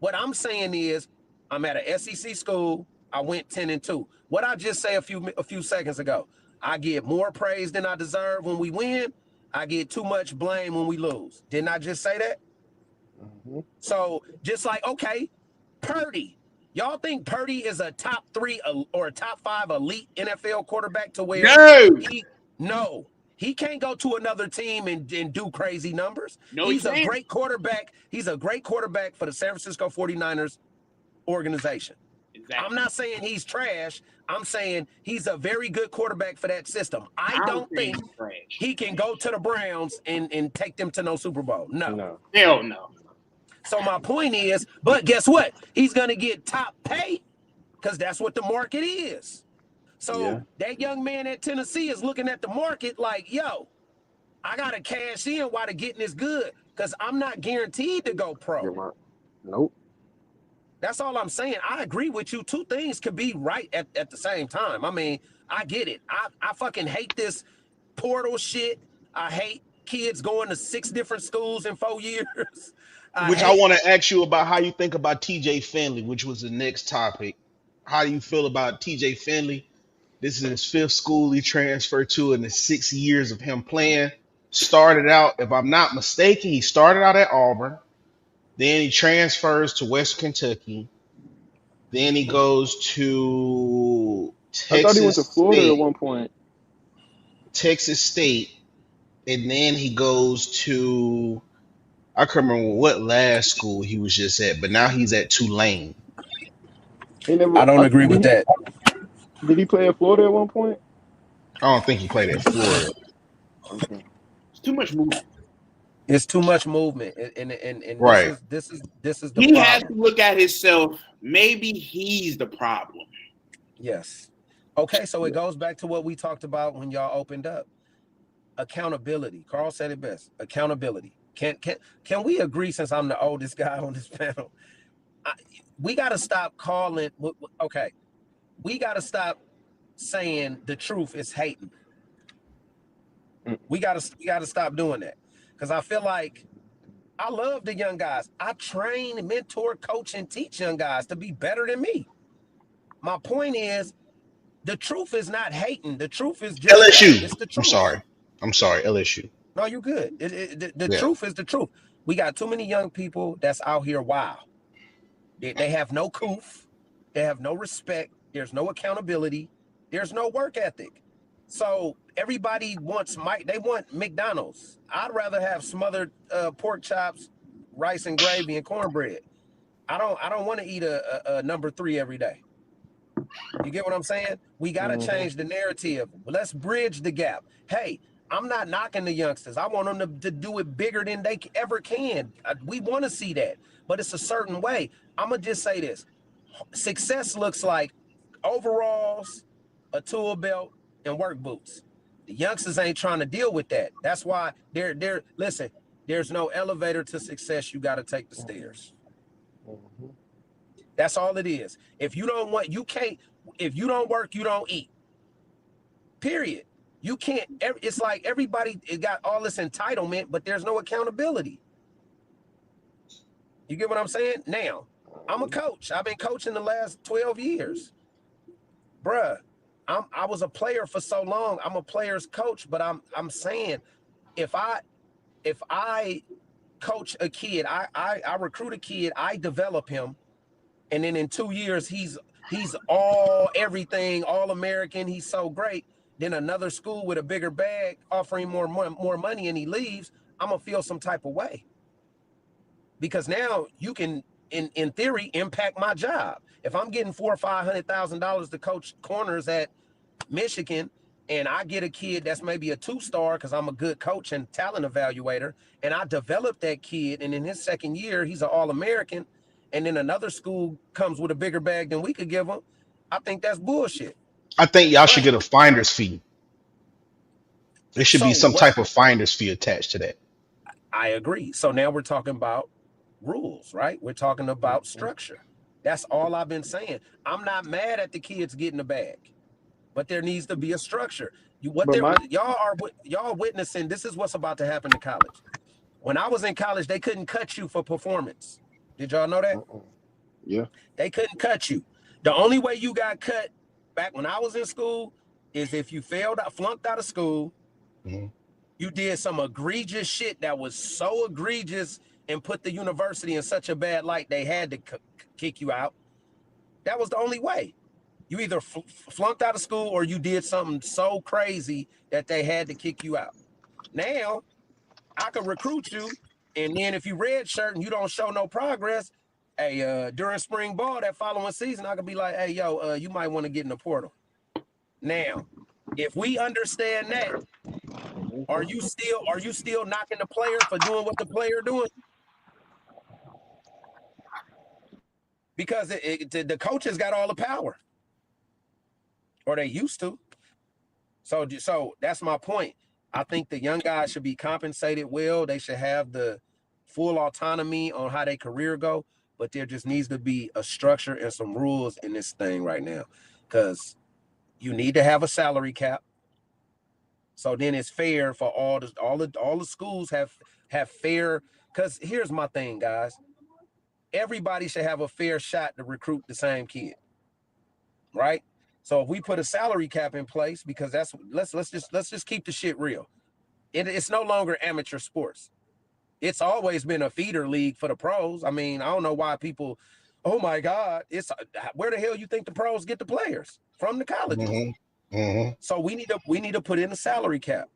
Speaker 2: What I'm saying is, I'm at an SEC school. I went 10-2. What I just say a few seconds ago, I get more praise than I deserve when we win. I get too much blame when we lose. Didn't I just say that? Mm-hmm. So just like, okay, Purdy. Y'all think Purdy is a top 3 or a top 5 elite NFL quarterback to where he can't go to another team and do crazy numbers. No, he's a great quarterback. He's a great quarterback for the San Francisco 49ers organization. Exactly. I'm not saying he's trash. I'm saying he's a very good quarterback for that system. I don't think he can go to the Browns and take them to no Super Bowl. No.
Speaker 3: Hell no.
Speaker 2: So my point is, but guess what? He's going to get top pay because that's what the market is. So that young man at Tennessee is looking at the market like, yo, I got to cash in while the getting is good, because I'm not guaranteed to go pro.
Speaker 4: Nope.
Speaker 2: That's all I'm saying. I agree with you. Two things could be right at the same time. I mean, I get it. I fucking hate this portal shit. I hate kids going to 6 different schools in 4 years.
Speaker 1: I want to ask you about how you think about TJ Finley, which was the next topic. How do you feel about TJ Finley? This is his 5th school he transferred to in the 6 years of him playing. Started out, if I'm not mistaken, he started out at Auburn. Then he transfers to Western Kentucky. Then he goes to Texas
Speaker 4: I thought he went to Florida
Speaker 1: State,
Speaker 4: at one point.
Speaker 1: Texas State. And then he goes to, I can't remember what last school he was just at, but now he's at Tulane.
Speaker 2: I don't agree with that.
Speaker 4: Did he play at Florida at one point?
Speaker 1: I don't think he played at Florida.
Speaker 3: Okay. It's too much movement.
Speaker 2: It's too much movement, and
Speaker 1: right.
Speaker 2: This is the
Speaker 3: he
Speaker 2: problem.
Speaker 3: Has to look at himself. Maybe he's the problem.
Speaker 2: Yes. Okay, so it goes back to what we talked about when y'all opened up. Accountability. Carl said it best. Accountability. Can we agree? Since I'm the oldest guy on this panel, we got to stop calling. Okay, we got to stop saying the truth is hating. We got to stop doing that. Because I feel like I love the young guys. I train, mentor, coach, and teach young guys to be better than me. My point is, the truth is not hating. The truth is just
Speaker 1: LSU.
Speaker 2: It's the truth.
Speaker 1: I'm sorry, LSU.
Speaker 2: No, you're good. The truth is the truth. We got too many young people that's out here wild. They have no coof. They have no respect. There's no accountability. There's no work ethic. So everybody wants they want McDonald's. I'd rather have smothered pork chops, rice and gravy, and cornbread. I don't want to eat a number 3 every day. You get what I'm saying? We got to change the narrative. Let's bridge the gap. Hey, I'm not knocking the youngsters. I want them to do it bigger than they ever can. We want to see that, but it's a certain way. I'm going to just say this. Success looks like overalls, a tool belt, and work boots. The youngsters ain't trying to deal with that. That's why listen, there's no elevator to success. You got to take the stairs. That's all it is. If you don't want, you can't, if you don't work, you don't eat. Period. You can't, it's like everybody got all this entitlement, but there's no accountability. You get what I'm saying? Now, I'm a coach. I've been coaching the last 12 years. Bruh, I was a player for so long. I'm a player's coach, but I'm saying if I coach a kid, I recruit a kid, I develop him, and then in 2 years he's all everything, all American, he's so great. Then another school with a bigger bag offering more money and he leaves, I'm gonna feel some type of way. Because now you can, in theory, impact my job. If I'm getting $400,000 or $500,000 to coach corners at Michigan, and I get a kid that's maybe a 2-star because I'm a good coach and talent evaluator, and I develop that kid, and in his second year he's an All-American, and then another school comes with a bigger bag than we could give him, I think that's bullshit.
Speaker 1: I think y'all should get a finder's fee. There should be some type of finder's fee attached to that.
Speaker 2: I agree. So now we're talking about rules, right? We're talking about structure. That's all I've been saying. I'm not mad at the kids getting a bag, but there needs to be a structure. Y'all witnessing, this is what's about to happen to college. When I was in college, they couldn't cut you for performance. Did y'all know that?
Speaker 4: Yeah.
Speaker 2: They couldn't cut you. The only way you got cut back when I was in school is if you flunked out of school, you did some egregious shit that was so egregious and put the university in such a bad light they had to kick you out. That was the only way. You either flunked out of school or you did something so crazy that they had to kick you out. Now, I could recruit you, and then if you redshirt and you don't show no progress, hey, during spring ball that following season, I could be like, hey, yo, you might want to get in the portal. Now, if we understand that, are you still knocking the player for doing what the player doing? Because the coaches got all the power, or they used to. So that's my point. I think the young guys should be compensated well. They should have the full autonomy on how their career go, but there just needs to be a structure and some rules in this thing right now, because you need to have a salary cap. So then it's fair for all the schools have fair. Because here's my thing, guys. Everybody should have a fair shot to recruit the same kid, right? So if we put a salary cap in place, because let's just keep the shit real. It's no longer amateur sports. It's always been a feeder league for the pros. I mean, I don't know why people, oh my God, where the hell you think the pros get the players? From the colleges. So we need to put in a salary cap.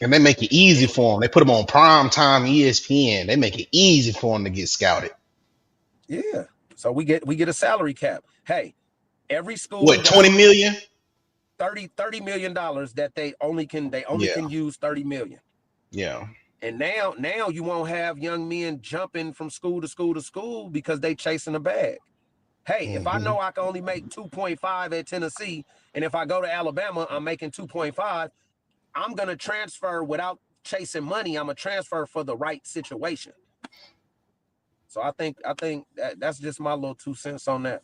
Speaker 1: And they make it easy for them. They put them on prime time ESPN. They make it easy for them to get scouted.
Speaker 2: Yeah. So we get a salary cap. Hey, every school,
Speaker 1: what, 20 million?
Speaker 2: $30 million that they only can use 30 million.
Speaker 1: Yeah. And
Speaker 2: now you won't have young men jumping from school to school to school because they chasing a bag. Hey, if I know I can only make 2.5 at Tennessee, and if I go to Alabama, I'm making 2.5, I'm gonna transfer without chasing money. I'm gonna transfer for the right situation. So I think that's just my little 2 cents on that.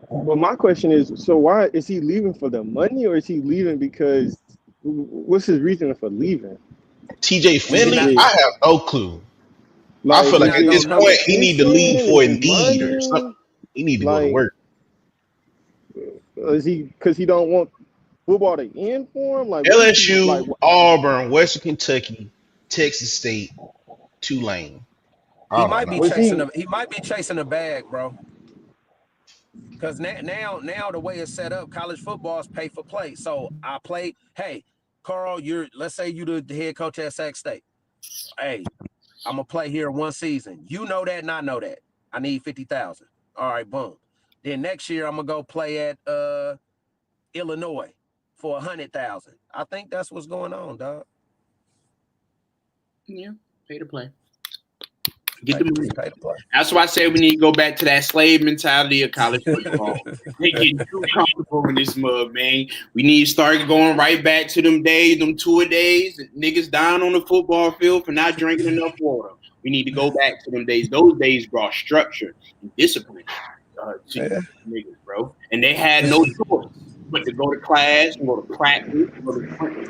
Speaker 4: Well, my question is, so why is he leaving for the money, or is he leaving because what's his reason for leaving?
Speaker 1: TJ Finley, I have no clue.
Speaker 4: Like,
Speaker 1: I feel like at this point he need to leave for a need
Speaker 4: money,
Speaker 1: or something. He need to go to work.
Speaker 4: Is he because he don't want football to end for him? Like
Speaker 1: LSU, Auburn, Western Kentucky, Texas State, Tulane.
Speaker 2: He might be chasing a bag, bro. Because now the way it's set up, college football is pay for play. So I play. Hey, Carl, let's say you the head coach at Sac State. Hey, I'm gonna play here one season. You know that, and I know that. I need 50,000. All right, boom. Then next year I'm gonna go play at Illinois for 100,000. I think that's what's going on, dog.
Speaker 3: Yeah, pay to play. Get the money.
Speaker 2: Pay to play.
Speaker 3: That's why I say we need to go back to that slave mentality of college football. They getting too comfortable in this mud, man. We need to start going right back to them days, them tour days, niggas dying on the football field for not drinking enough water. We need to go back to them days. Those days brought structure and discipline to niggas, bro. And they had no choice but to go to class and go to practice.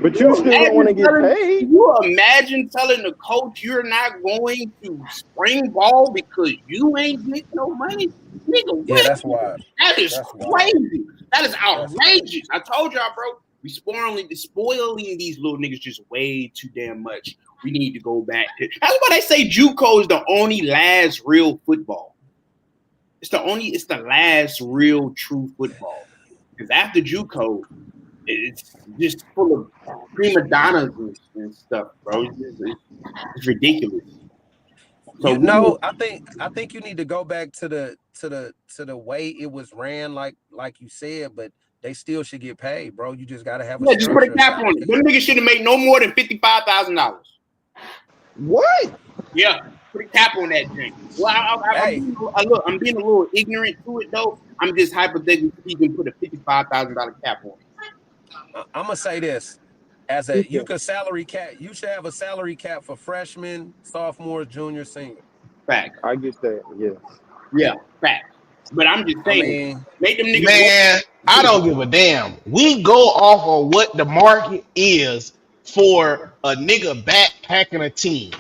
Speaker 4: But you still don't want to get paid.
Speaker 3: Can you imagine telling the coach you're not going to spring ball because you ain't getting no money? Nigga, what?
Speaker 2: Yeah, that's wild.
Speaker 3: That is crazy. That is outrageous. I told y'all, bro. We spoiling these little niggas just way too damn much. We need to go back. That's why they say JUCO is the only last real football. It's the last real true football. Because after JUCO, it's just full of prima donnas and stuff, bro. It's ridiculous. So
Speaker 2: I think you need to go back to the way it was ran, like you said, but they still should get paid, bro. You just gotta have a
Speaker 3: just put a cap on it. Them niggas should have made no more than $55,000.
Speaker 4: What?
Speaker 3: Yeah, put a cap on that thing. Well, I'm being a little ignorant to it though. I'm just hypothetically speaking, put a $55,000 cap on it.
Speaker 2: I'm gonna say this: you should have a salary cap for freshmen, sophomores, juniors, seniors.
Speaker 3: Fact.
Speaker 4: I get that. Yes.
Speaker 3: Yeah, fact. But I'm just saying, make them niggas.
Speaker 1: Man, I don't give a damn. We go off of what the market is for a nigga backpacking a team.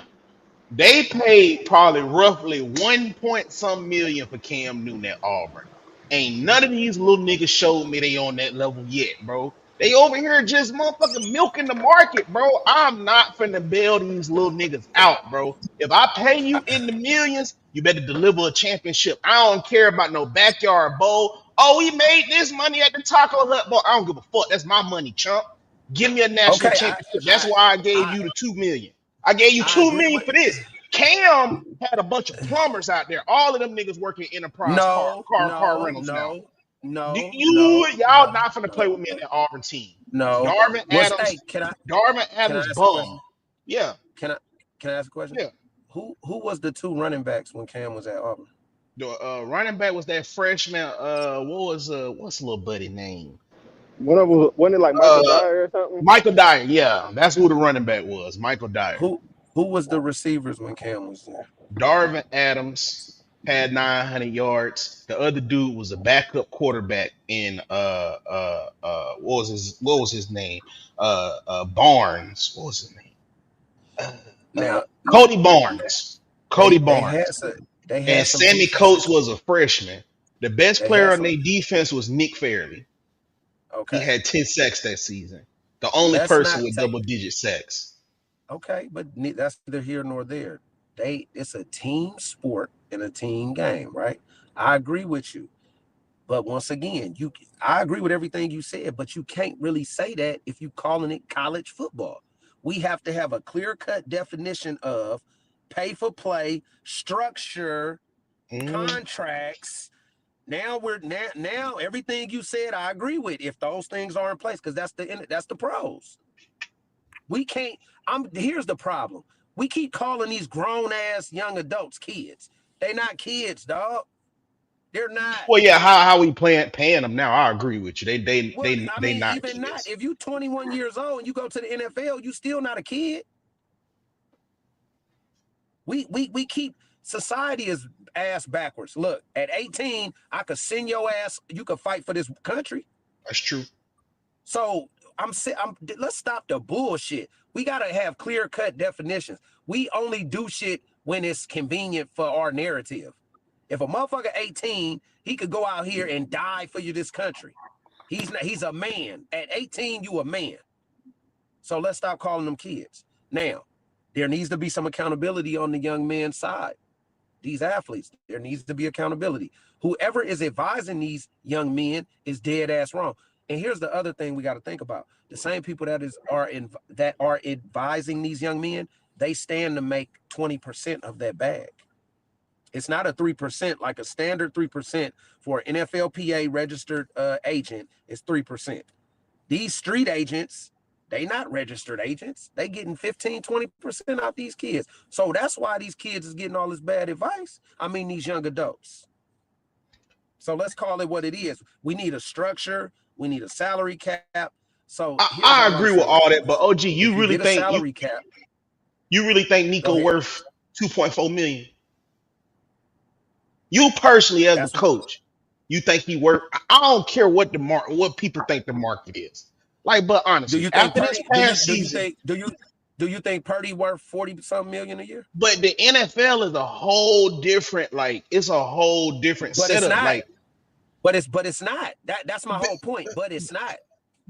Speaker 1: They paid probably roughly 1 point some million for Cam Newton at Auburn. Ain't none of these little niggas showed me they on that level yet, bro. They over here just motherfucking milking the market, bro. I'm not finna bail these little niggas out, bro. If I pay you in the millions, you better deliver a championship. I don't care about no backyard bowl. Oh, we made this money at the Taco Hut, boy. I don't give a fuck. That's my money, chump. Give me a national championship. That's why I gave you the $2 million. I gave you $2 million for this. Cam had a bunch of plumbers out there. All of them niggas working enterprise car rentals now. Y'all not finna play with me in that Auburn team.
Speaker 2: No.
Speaker 1: Darvin Adams bum. Yeah.
Speaker 2: Can I ask a question?
Speaker 1: Yeah.
Speaker 2: Who was the two running backs when Cam was at Auburn?
Speaker 1: The running back was that freshman. What's little buddy name?
Speaker 4: Wasn't it like Michael Dyer or something?
Speaker 1: Michael Dyer, yeah. That's who the running back was. Michael Dyer.
Speaker 2: Who was the receivers when Cam was there?
Speaker 1: Darvin Adams had 900 yards. The other dude was a backup quarterback in what was his name? Barnes. What was his name? Cody Barnes. And Sammy Coates was a freshman. The best player on their defense was Nick Fairley.
Speaker 2: Okay.
Speaker 1: He had 10 sacks that season. The only person with double-digit sacks.
Speaker 2: Okay, but that's neither here nor there. It's a team sport and a team game, right? I agree with you. But once again, I agree with everything you said, but you can't really say that if you're calling it college football. We have to have a clear-cut definition of pay for play, structure, contracts. Now everything you said I agree with if those things are in place, because that's the pros. We can't. Here's the problem. We keep calling these grown-ass young adults kids. They not kids, dog. They're not.
Speaker 1: Well, yeah, how we paying them now? I agree with you. They not
Speaker 2: even
Speaker 1: kids.
Speaker 2: Not. If you 21 years old and you go to the NFL, you still not a kid. We keep society is ass backwards. Look, at 18, I could send your ass. You could fight for this country.
Speaker 1: That's true.
Speaker 2: So let's stop the bullshit. We gotta have clear-cut definitions. We only do shit when it's convenient for our narrative. If a motherfucker 18, he could go out here and die for this country. He's a man. At 18, you a man. So let's stop calling them kids. Now, there needs to be some accountability on the young man's side. These athletes, there needs to be accountability. Whoever is advising these young men is dead ass wrong. And here's the other thing we got to think about. The same people that are advising these young men, they stand to make 20% of that bag. It's not a 3%, like a standard 3% for an NFLPA registered agent is 3%. These street agents, They not registered agents. They getting 15, 20% off these kids. So that's why these kids is getting all this bad advice. I mean, these young adults. So let's call it what it is. We need a structure. We need a salary cap. So here's
Speaker 1: I
Speaker 2: all I'm
Speaker 1: agree with
Speaker 2: saying.
Speaker 1: all that, but OG,
Speaker 2: If you get a salary cap,
Speaker 1: you really think
Speaker 2: go
Speaker 1: Nico
Speaker 2: ahead.
Speaker 1: worth 2.4 million? You personally, as a
Speaker 2: That's
Speaker 1: coach, you think he worth? I don't care what what people think the market is. Like, but
Speaker 2: do
Speaker 1: honestly,
Speaker 2: you think
Speaker 1: after this
Speaker 2: Purdy?
Speaker 1: past season,
Speaker 2: Do you think Purdy worth 40-something million a year?
Speaker 1: but the NFL is a whole different, like, it's a whole different
Speaker 2: But it's
Speaker 1: setup.
Speaker 2: not.
Speaker 1: Like,
Speaker 2: It's not. That's my whole point. But it's not.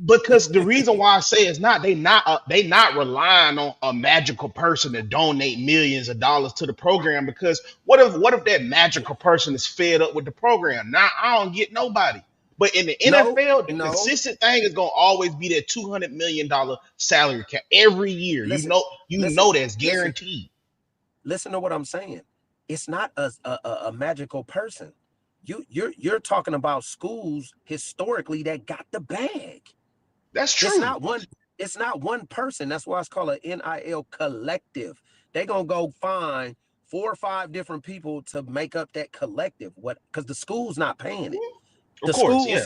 Speaker 1: because the reason why I say it's not, they not relying on a magical person to donate millions of dollars to the program. Because what if that magical person is fed up with the program? Now I don't get nobody. But in the
Speaker 2: No,
Speaker 1: NFL, the
Speaker 2: no.
Speaker 1: consistent thing is gonna always be that $200 million salary cap every year.
Speaker 2: Listen,
Speaker 1: You know that's guaranteed.
Speaker 2: listen to what I'm saying. It's not a magical person. You're talking about schools historically that got the bag.
Speaker 1: That's
Speaker 2: It's
Speaker 1: true.
Speaker 2: not one person. That's why it's called an NIL collective. They're gonna go find 4 or 5 different people to make up that collective. What? Because the school's not paying it.
Speaker 1: Of course, yeah.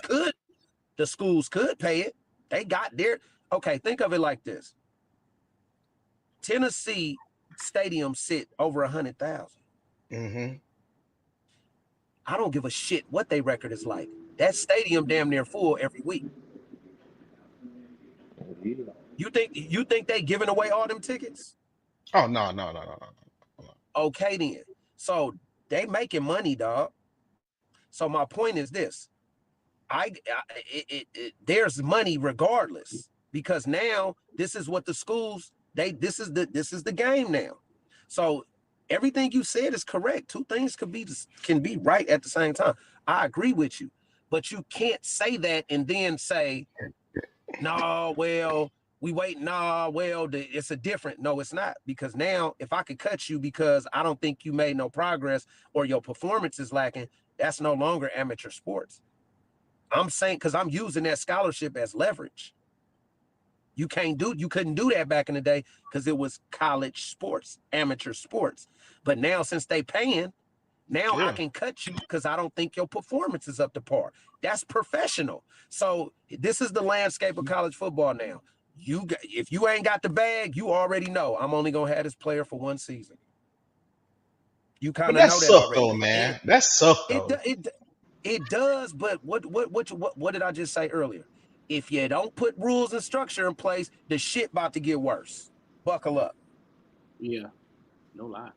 Speaker 2: The schools could pay it. They got their okay. Think of it like this. Tennessee stadium sit over 100,000.
Speaker 1: Mm-hmm.
Speaker 2: I don't give a shit what their record is like. That stadium damn near full every week. You think they giving away all them tickets?
Speaker 1: Oh no.
Speaker 2: Okay then. So they making money, dog. So my point is this: there's money regardless, because now this is what the schools this is the game now. So everything you said is correct. Two things can be right at the same time. I agree with you, but you can't say that and then say, no, well, we wait. Nah, well, it's a different. No, it's not, because now if I could cut you because I don't think you made no progress or your performance is lacking, that's no longer amateur sports. I'm saying, because I'm using that scholarship as leverage. You couldn't do that back in the day because it was college sports, amateur sports. But now since they paying, now I can cut you because I don't think your performance is up to par. That's professional. So this is the landscape of college football now. If you ain't got the bag, you already know I'm only gonna have this player for one season. You kind of know that already,
Speaker 1: though, man. That's suck though.
Speaker 2: It does, but what did I just say earlier? If you don't put rules and structure in place, the shit about to get worse. Buckle up.
Speaker 3: Yeah, no lie.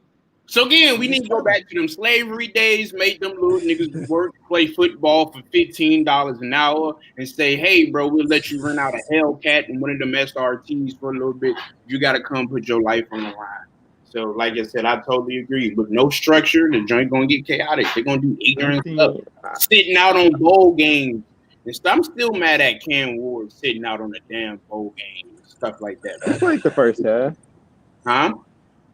Speaker 3: So again, we need to go back to them slavery days, make them little niggas work, play football for $15 an hour, and say, hey, bro, we'll let you rent out a Hellcat and one of them SRTs for a little bit. You got to come put your life on the line. So, like I said, I totally agree. With no structure, the joint going to get chaotic. They're going to do ignorant stuff. Sitting out on bowl games. And I'm still mad at Cam Ward sitting out on the damn bowl game and stuff like that.
Speaker 4: He played the first half.
Speaker 3: Huh?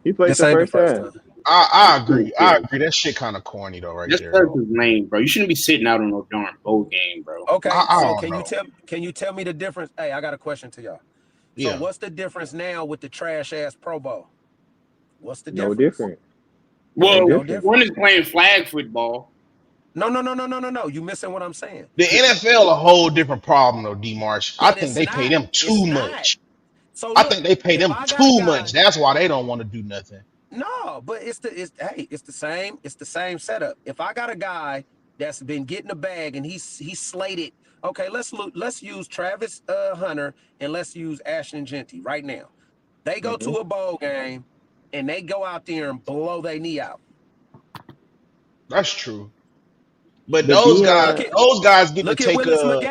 Speaker 4: He played the first half.
Speaker 1: I agree. I agree. That shit kind of corny though, right there.
Speaker 3: That's lame, bro. You shouldn't be sitting out on no darn bowl game, bro.
Speaker 2: Okay, so can you tell me the difference? Hey, I got a question to y'all. So what's the difference now with the trash ass Pro Bowl? What's the difference?
Speaker 4: No different.
Speaker 3: Well, one is playing flag football.
Speaker 2: No. You missing what I'm saying.
Speaker 1: The NFL a whole different problem though, D Marsh. I think they pay them too much.
Speaker 2: So
Speaker 1: I think they pay them too much. That's why they don't want to do nothing.
Speaker 2: No, but it's the same setup. If I got a guy that's been getting a bag and he's slated, okay, let's use Travis Hunter and let's use Ashton Genty right now. They go to a bowl game and they go out there and blow their knee out.
Speaker 1: That's true. But those guys get to take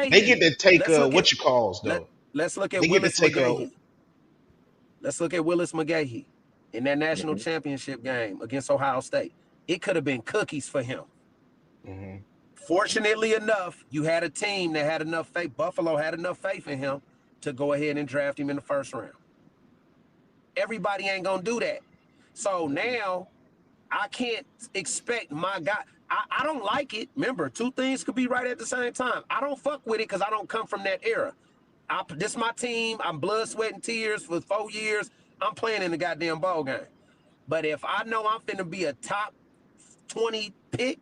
Speaker 1: they get to take what you calls though.
Speaker 2: Let's look at Willis McGahee. Let's look at Willis McGahee in that national championship game against Ohio State. It could have been cookies for him. Fortunately enough, you had a team that had enough faith. Buffalo had enough faith in him to go ahead and draft him in the first round. Everybody ain't gonna do that. So now I can't expect my guy. I don't like it. Remember, two things could be right at the same time. I don't fuck with it because I don't come from that era. This is my team. I'm blood, sweat, and tears for 4 years. I'm playing in the goddamn ball game. But if I know I'm finna be a top 20 pick,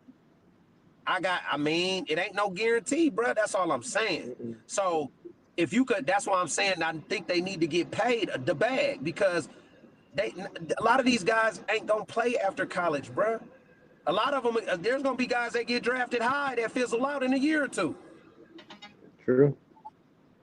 Speaker 2: it ain't no guarantee, bro. That's all I'm saying. So if you could, that's why I'm saying I think they need to get paid the bag, because a lot of these guys ain't gonna play after college, bro. A lot of them, there's gonna be guys that get drafted high that fizzle out in a year or two.
Speaker 4: True.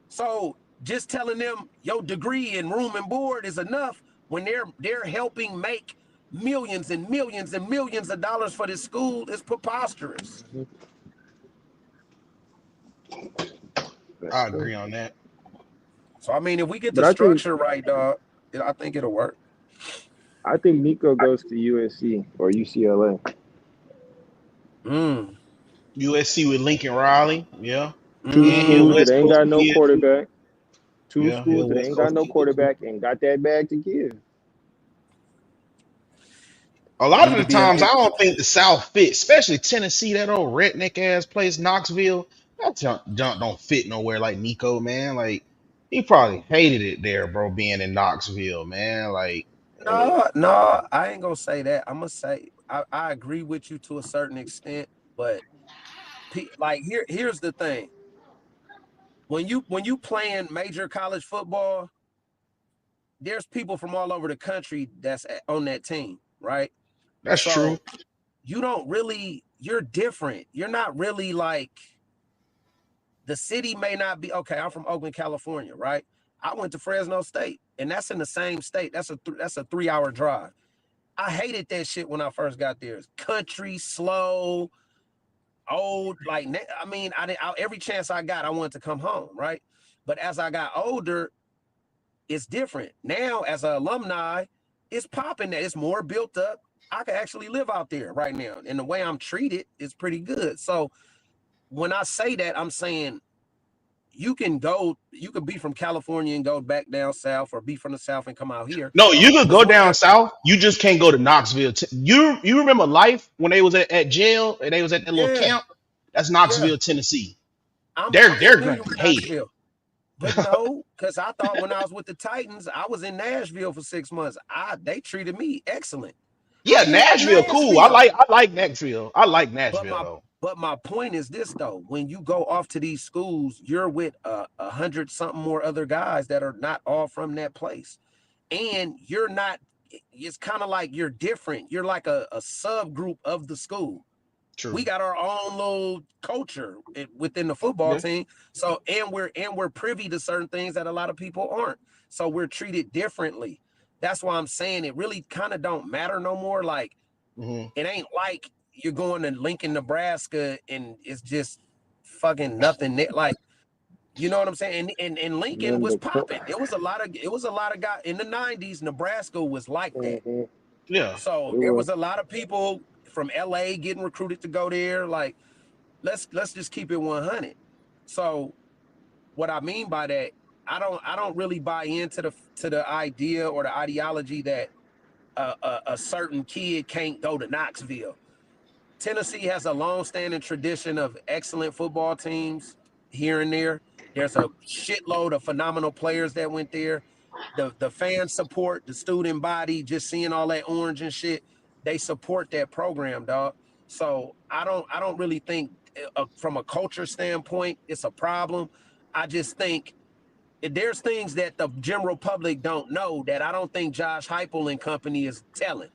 Speaker 2: So just telling them your degree and room and board is enough when they're helping make millions and millions and millions of dollars for this school is preposterous.
Speaker 1: I agree on that.
Speaker 2: So I mean, if we get the structure right, dog, I think it'll work.
Speaker 4: I think Nico goes to USC or UCLA.
Speaker 1: USC with Lincoln Riley, yeah.
Speaker 4: Two schools that ain't got no quarterback. Two schools that ain't got no quarterback and got that bag to give.
Speaker 1: A lot of the times, I don't think the South fits, especially Tennessee, that old redneck ass place, Knoxville. That junk don't fit nowhere like Nico, man. Like, he probably hated it there, bro, being in Knoxville, man. Like,
Speaker 2: no, I ain't gonna say that. I'm gonna say I agree with you to a certain extent, but like here's the thing. When you playing major college football, there's people from all over the country that's on that team, right?
Speaker 1: That's true.
Speaker 2: You're different. You're not really like, the city may not be, okay, I'm from Oakland, California, right? I went to Fresno State, and that's in the same state. That's a 3-hour drive. I hated that shit when I first got there. It's country, slow, old. Like, I mean, every chance I got, I wanted to come home, right? But as I got older, it's different. Now, as an alumni, it's popping. It's more built up. I can actually live out there right now. And the way I'm treated is pretty good. So when I say that, I'm saying you can be from California and go back down south, or be from the South and come out here.
Speaker 1: No, you could go down south. You just can't go to Knoxville. You remember Life when they was at jail and they was at that little camp? That's Knoxville, Tennessee. They're going to hate it.
Speaker 2: But no, because I thought when I was with the Titans, I was in Nashville for 6 months. They treated me excellent.
Speaker 1: Yeah, Nashville, cool. I like Nashville. I like Nashville.
Speaker 2: But my point is this, though: when you go off to these schools, you're with 100-something more other guys that are not all from that place, and you're not. It's kind of like you're different. You're like a subgroup of the school. True. We got our own little culture within the football team. So and we're privy to certain things that a lot of people aren't. So we're treated differently. That's why I'm saying it really kind of don't matter no more. Like, it ain't like you're going to Lincoln, Nebraska, and it's just fucking nothing. Like, you know what I'm saying? And Lincoln was popping. It was a lot of guys in the 90s. Nebraska was like that.
Speaker 1: Yeah.
Speaker 2: So there was a lot of people from LA getting recruited to go there. Like, let's just keep it 100. So what I mean by that, I don't really buy into the idea or the ideology that a certain kid can't go to Knoxville. Tennessee has a long-standing tradition of excellent football teams here and there. There's a shitload of phenomenal players that went there. The fan support, the student body, just seeing all that orange and shit, they support that program, dog. So I don't really think from a culture standpoint it's a problem. I just think there's things that the general public don't know that I don't think Josh Heupel and company is telling.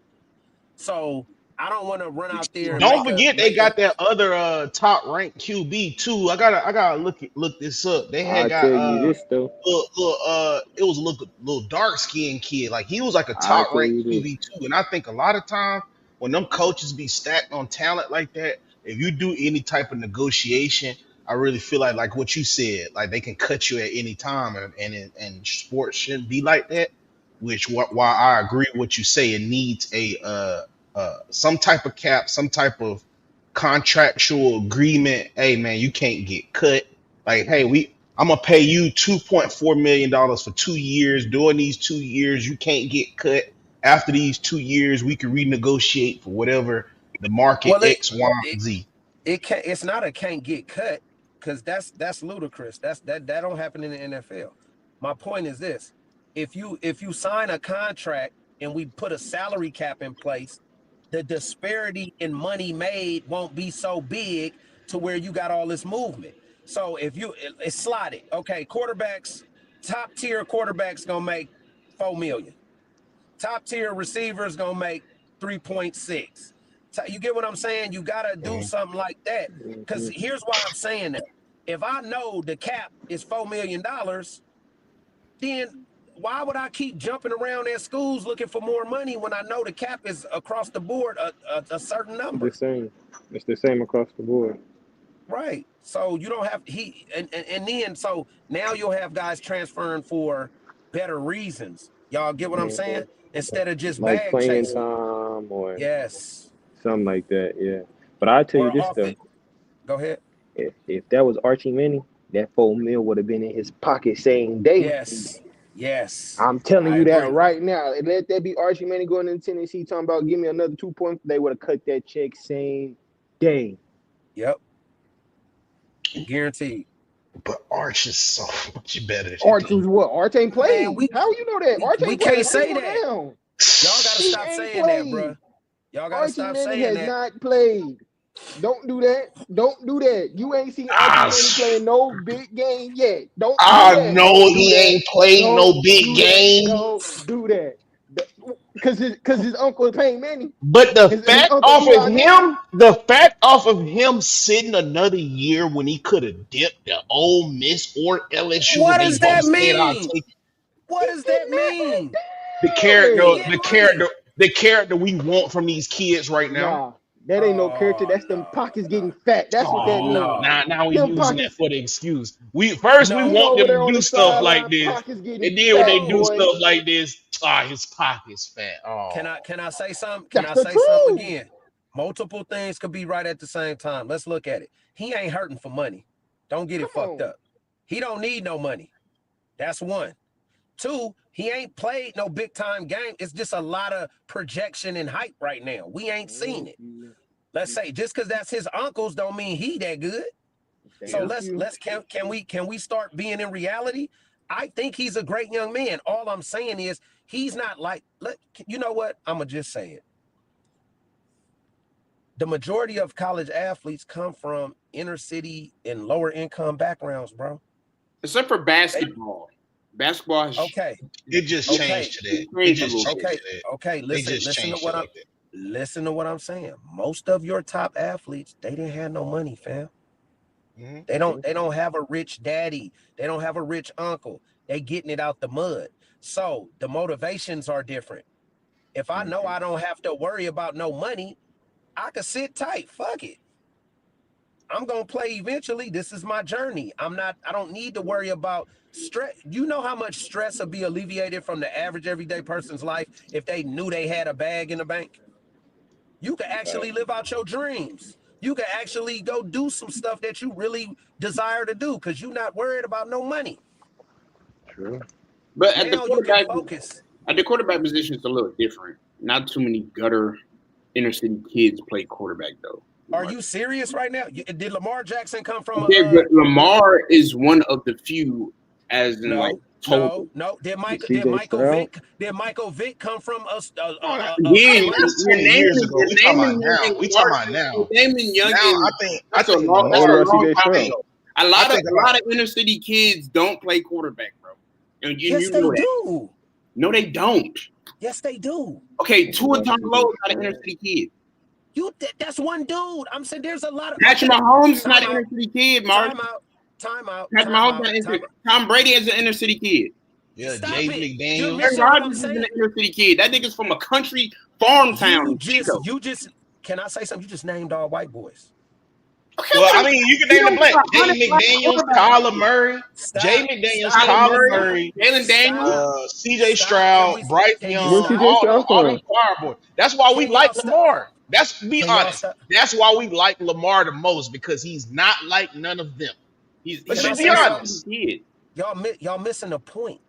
Speaker 2: So I don't want to run out there.
Speaker 1: Don't forget they got that other top ranked QB too. I gotta look this up. They had got
Speaker 4: tell you this though.
Speaker 1: It was a little dark skinned kid. Like, he was like a top ranked QB too. And I think a lot of times when them coaches be stacked on talent like that, if you do any type of negotiation, I really feel like what you said, like they can cut you at any time, and sports shouldn't be like that. Which why I agree with what you say. It needs some type of cap, some type of contractual agreement. Hey man, you can't get cut. Like, hey, I'm gonna pay you $2.4 million for 2 years. During these 2 years, you can't get cut. After these 2 years, we can renegotiate for whatever the market X, Y, Z.
Speaker 2: It's not a can't get cut. because that's ludicrous. That don't happen in the NFL. My point is this: if you sign a contract and we put a salary cap in place, the disparity in money made won't be so big to where you got all this movement. So if it's slotted, okay, quarterbacks, top tier quarterbacks gonna make $4 million. Top tier receivers gonna make 3.6. You get what I'm saying? You gotta do something like that. Because here's why I'm saying that. If I know the cap is $4 million, then why would I keep jumping around at schools looking for more money when I know the cap is across the board a certain number?
Speaker 4: The same. It's the same across the board.
Speaker 2: Right. So you don't have and then so now you'll have guys transferring for better reasons. Y'all get what I'm saying? Instead of just
Speaker 4: Like
Speaker 2: bag
Speaker 4: playing
Speaker 2: chasing.
Speaker 4: time or
Speaker 2: Yes.
Speaker 4: something like that. Yeah. But I tell you this though.
Speaker 2: Go ahead.
Speaker 4: If that was Archie Manning, that $4 million would have been in his pocket same day.
Speaker 2: Yes.
Speaker 4: I'm telling you
Speaker 2: I
Speaker 4: that
Speaker 2: agree.
Speaker 4: right now. And let that be Archie Manning going into Tennessee talking about give me another 2 points. They would have cut that check same day.
Speaker 2: Yep. Guaranteed.
Speaker 1: But Arch is so much better.
Speaker 4: Arch was what? Arch ain't played.
Speaker 2: Man,
Speaker 4: How you know that? Arch ain't
Speaker 2: we
Speaker 4: played.
Speaker 2: can't say that.
Speaker 4: Down.
Speaker 2: Y'all gotta stop saying that, bro. Y'all gotta stop saying that.
Speaker 4: Archie Manning has not played. Don't do that. Don't do that. You ain't seen Archie Manning playing no big game yet. Don't do that.
Speaker 1: know he ain't played no big game.
Speaker 4: Don't do that. Because his uncle is paying Manning.
Speaker 1: But the fact off of him sitting another year when he could have dipped the Ole Miss or LSU.
Speaker 2: What does that mean? What does that mean?
Speaker 1: The character we want from these kids right now.
Speaker 4: Nah, that ain't no character. That's them pockets getting fat. That's what that means.
Speaker 1: Now we using that for the excuse. We want them to do stuff like this, and then when they do stuff like this, his pockets fat. Oh.
Speaker 2: Can I say something? Can I say something again? Multiple things could be right at the same time. Let's look at it. He ain't hurting for money. Don't get it fucked up. He don't need no money. That's one. Two, he ain't played no big time game. It's just a lot of projection and hype right now. We ain't seen it. Let's say just because that's his uncles don't mean he that good. So can we start being in reality? I think he's a great young man. All I'm saying is he's not like, you know what? I'm going to just say it. The majority of college athletes come from inner city and lower income backgrounds, bro.
Speaker 3: Except for basketball. Basketball is
Speaker 2: okay.
Speaker 1: It just changed to that.
Speaker 2: Okay. Listen to what I'm saying. Most of your top athletes, they didn't have no money, fam. Mm-hmm. They don't have a rich daddy. They don't have a rich uncle. They getting it out the mud. So the motivations are different. If I know I don't have to worry about no money, I can sit tight. Fuck it. I'm going to play eventually. This is my journey. I don't need to worry about stress. You know how much stress would be alleviated from the average everyday person's life if they knew they had a bag in the bank? You could actually live out your dreams. You could actually go do some stuff that you really desire to do because you're not worried about no money.
Speaker 3: True. But at the quarterback position, it's a little different. Not too many gutter inner city kids play quarterback though.
Speaker 2: Are you serious right now? Did Lamar Jackson come from?
Speaker 3: Lamar is one of the few, as in total.
Speaker 2: No. Did Michael Vick come from us?
Speaker 3: Again,
Speaker 1: we're talking about now.
Speaker 3: Naming young.
Speaker 1: I think Lamar.
Speaker 3: A lot of inner city kids don't play quarterback, bro. And
Speaker 2: yes, they do.
Speaker 3: No, they don't.
Speaker 2: Yes, they do.
Speaker 3: Okay, Tua Tagovailoa is not an inner city kid.
Speaker 2: That's one dude. I'm saying there's a lot of
Speaker 3: Patrick Mahomes is not an inner city kid, Mark.
Speaker 2: Time out.
Speaker 3: Patrick Mahomes Tom Brady is an inner city kid.
Speaker 1: Yeah, Jay McDaniels.
Speaker 3: Aaron Rodgers is an inner city kid. That nigga's from a country farm town.
Speaker 2: You just can I say something? You just named all white boys.
Speaker 3: Okay,
Speaker 1: well, I mean, you can name the black. Jay McDaniels, Kyler Murray, Kyler Murray,
Speaker 3: Jalen Daniels,
Speaker 1: CJ Stroud, Bryce Young, all them boys. That's why we like Lamar. Let's be honest. That's why we like Lamar the most because he's not like none of them. Let's just be honest.
Speaker 2: Y'all missing the point.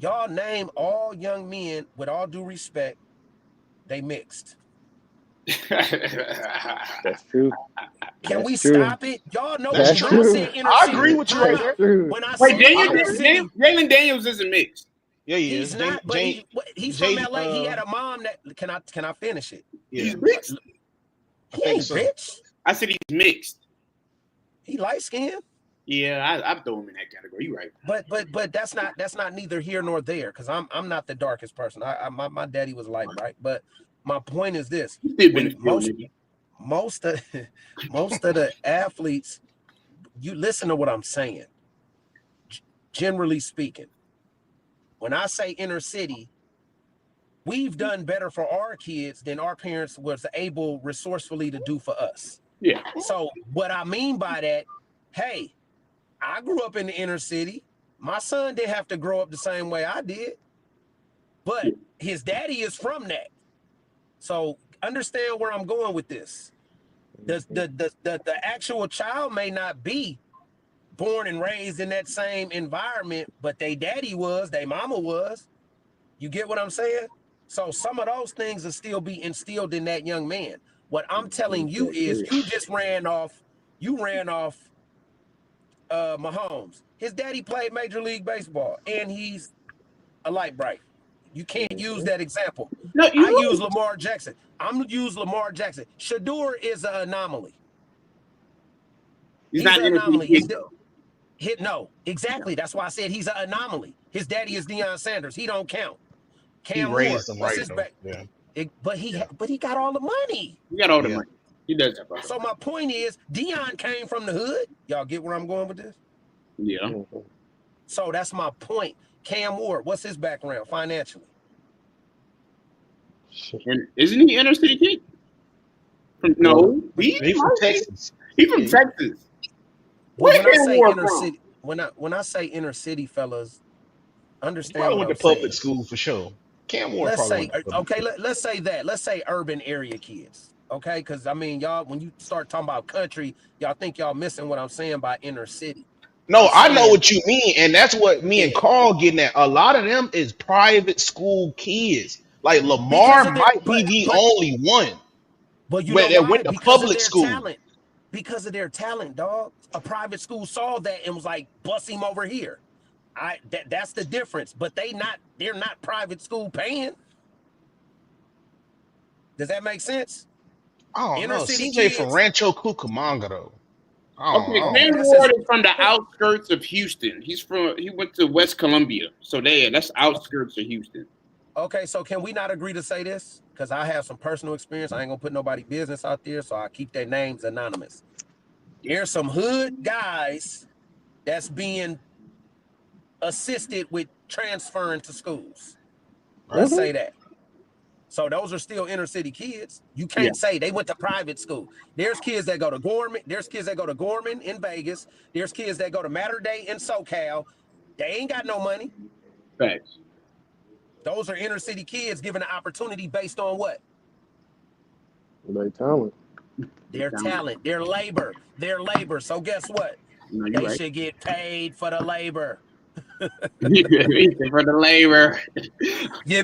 Speaker 2: Y'all name all young men with all due respect. They mixed.
Speaker 4: That's true.
Speaker 2: Can we
Speaker 4: true.
Speaker 2: stop it? Y'all know
Speaker 1: That's
Speaker 2: when
Speaker 1: true.
Speaker 2: I said inner
Speaker 1: I
Speaker 2: city.
Speaker 1: agree with you right there.
Speaker 4: True.
Speaker 2: When I
Speaker 3: Wait,
Speaker 2: said inner city,
Speaker 3: Jalen Daniels isn't mixed.
Speaker 1: Yeah, he
Speaker 2: he's
Speaker 1: is.
Speaker 2: not. But he's from LA. He had a mom that. Can I finish it?
Speaker 1: Yeah,
Speaker 3: He's mixed.
Speaker 2: He ain't rich.
Speaker 3: I said he's mixed.
Speaker 2: He light skinned.
Speaker 3: Yeah, I throw him in that category. You're right.
Speaker 2: But that's not neither here nor there, because I'm not the darkest person. My daddy was light, right? But my point is this: when most of the athletes, you listen to what I'm saying. Generally speaking, when I say inner city, we've done better for our kids than our parents was able resourcefully to do for us.
Speaker 3: Yeah.
Speaker 2: So what I mean by that, hey, I grew up in the inner city. My son didn't have to grow up the same way I did, but his daddy is from that. So understand where I'm going with this. The actual child may not be born and raised in that same environment, but they daddy was, they mama was. You get what I'm saying? So some of those things will still be instilled in that young man. What I'm telling you is you just ran off Mahomes. His daddy played Major League Baseball, and he's a light bright. You can't use that example.
Speaker 3: No,
Speaker 2: I use Lamar Jackson. I'm gonna use Lamar Jackson. Shador is an anomaly.
Speaker 3: He's not
Speaker 2: an anomaly.
Speaker 3: No,
Speaker 2: exactly. That's why I said he's an anomaly. His daddy is Deion Sanders. He don't count. Cam
Speaker 1: he raised
Speaker 2: Moore,
Speaker 1: him right though. Yeah.
Speaker 2: But he got all the money.
Speaker 3: He got all the money. He does that. Brother.
Speaker 2: So my point is, Deion came from the hood. Y'all get where I'm going with this?
Speaker 3: Yeah.
Speaker 2: So that's my point. Cam Moore, what's his background financially?
Speaker 3: And isn't he inner city kid? No, he's
Speaker 1: from Texas.
Speaker 3: He's from Texas.
Speaker 2: When I say inner city, when I say inner city, fellas, understand.
Speaker 1: Probably went to public school for sure. Cam Moore.
Speaker 2: Let's say okay. Let's say that. Let's say urban area kids. Okay, because I mean, y'all, when you start talking about country, y'all think y'all missing what I'm saying by inner city.
Speaker 1: No, I know what you mean, and that's what me and Carl getting at. A lot of them is private school kids. Like Lamar might be the only one.
Speaker 2: But you know why?
Speaker 1: Went to public school.
Speaker 2: Talent. Because of their talent, dog. A private school saw that and was like, bust him over here. That's the difference. But they're not private school paying. Does that make sense?
Speaker 1: I don't know. CJ from Rancho Cucamonga though.
Speaker 3: Okay, Cam Ward is from the outskirts of Houston. He went to West Columbia. So that's outskirts of Houston.
Speaker 2: Okay, so can we not agree to say this? Because I have some personal experience. I ain't gonna put nobody's business out there, so I keep their names anonymous. There's some hood guys that's being assisted with transferring to schools. Let's say that. So those are still inner city kids. You can't say they went to private school. There's kids that go to Gorman. There's kids that go to Gorman in Vegas. There's kids that go to Mater Dei in SoCal. They ain't got no money.
Speaker 3: Thanks.
Speaker 2: Those are inner city kids given an opportunity based on what?
Speaker 4: Their talent.
Speaker 2: Their talent, their labor. So guess what? They should get paid for the labor.
Speaker 3: Get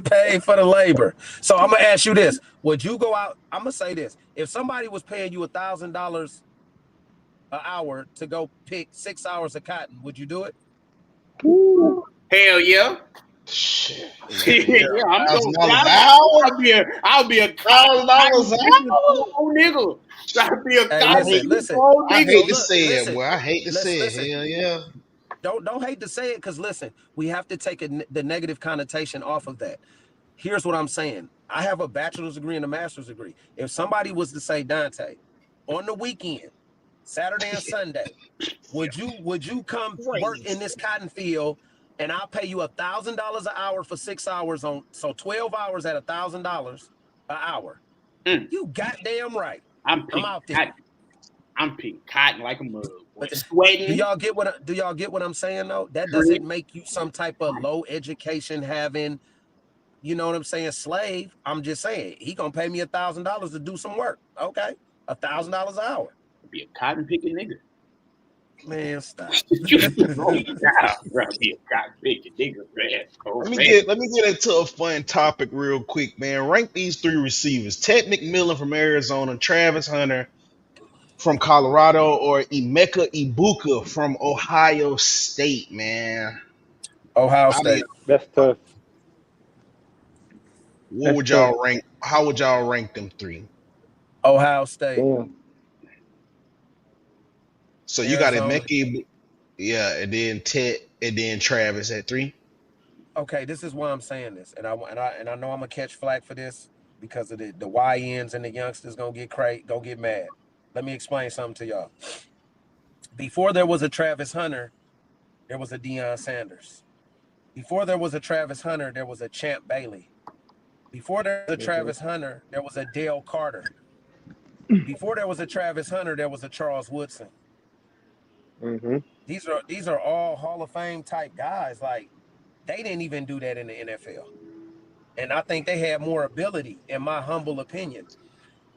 Speaker 2: paid for the labor. So I'm gonna ask you this: would you go out? I'm gonna say this: if somebody was paying you $1,000 an hour to go pick 6 hours of cotton, would you do it?
Speaker 3: Hell yeah.
Speaker 1: Shit.
Speaker 3: I'm going I'll be a $1,000 nigga.
Speaker 2: Listen.
Speaker 1: I hate to say it, boy. I hate to say it. Hell yeah.
Speaker 2: Don't hate to say it, because listen, we have to take the negative connotation off of that. Here's what I'm saying. I have a bachelor's degree and a master's degree. If somebody was to say, Dante, on the weekend, Saturday and Sunday, would you come work in this cotton field and I'll pay you $1,000 an hour for 6 hours so 12 hours at $1,000 an hour? You goddamn right. I'm out there.
Speaker 3: I'm picking cotton like a mug.
Speaker 2: Sweating. Do y'all get what I'm saying though? That doesn't make you some type of low education having, you know what I'm saying, slave. I'm just saying he gonna pay me $1,000 to do some work. Okay, $1,000 an hour.
Speaker 3: Be a cotton picking nigga.
Speaker 2: Man, stop.
Speaker 3: Oh God, bro, be a God big nigga, man. Oh,
Speaker 1: Let me
Speaker 3: man.
Speaker 1: get into a fun topic real quick, man. Rank these three receivers: Ted McMillan from Arizona, Travis Hunter from Colorado, or Emeka Ibuka from Ohio State, man.
Speaker 2: Ohio
Speaker 1: How do you,
Speaker 2: State.
Speaker 4: That's tough.
Speaker 1: what
Speaker 4: That's
Speaker 1: would
Speaker 4: tough.
Speaker 1: y'all rank? How would y'all rank them three?
Speaker 2: Ohio State.
Speaker 4: Damn.
Speaker 1: So you got
Speaker 2: Arizona.
Speaker 1: Emeka, yeah, and then Ted, and then Travis at three.
Speaker 2: Okay, this is why I'm saying this, and I know I'm gonna catch flack for this because of the YNs and the youngsters gonna get mad. Let me explain something to y'all. Before there was a Travis Hunter, there was a Deion Sanders. Before there was a Travis Hunter, there was a Champ Bailey. Before there was a
Speaker 4: Mm-hmm.
Speaker 2: Travis Hunter, there was a Dale Carter. Before there was a Travis Hunter, there was a Charles Woodson.
Speaker 4: Mm-hmm.
Speaker 2: These are all Hall of Fame type guys. Like they didn't even do that in the NFL. And I think they had more ability, in my humble opinion.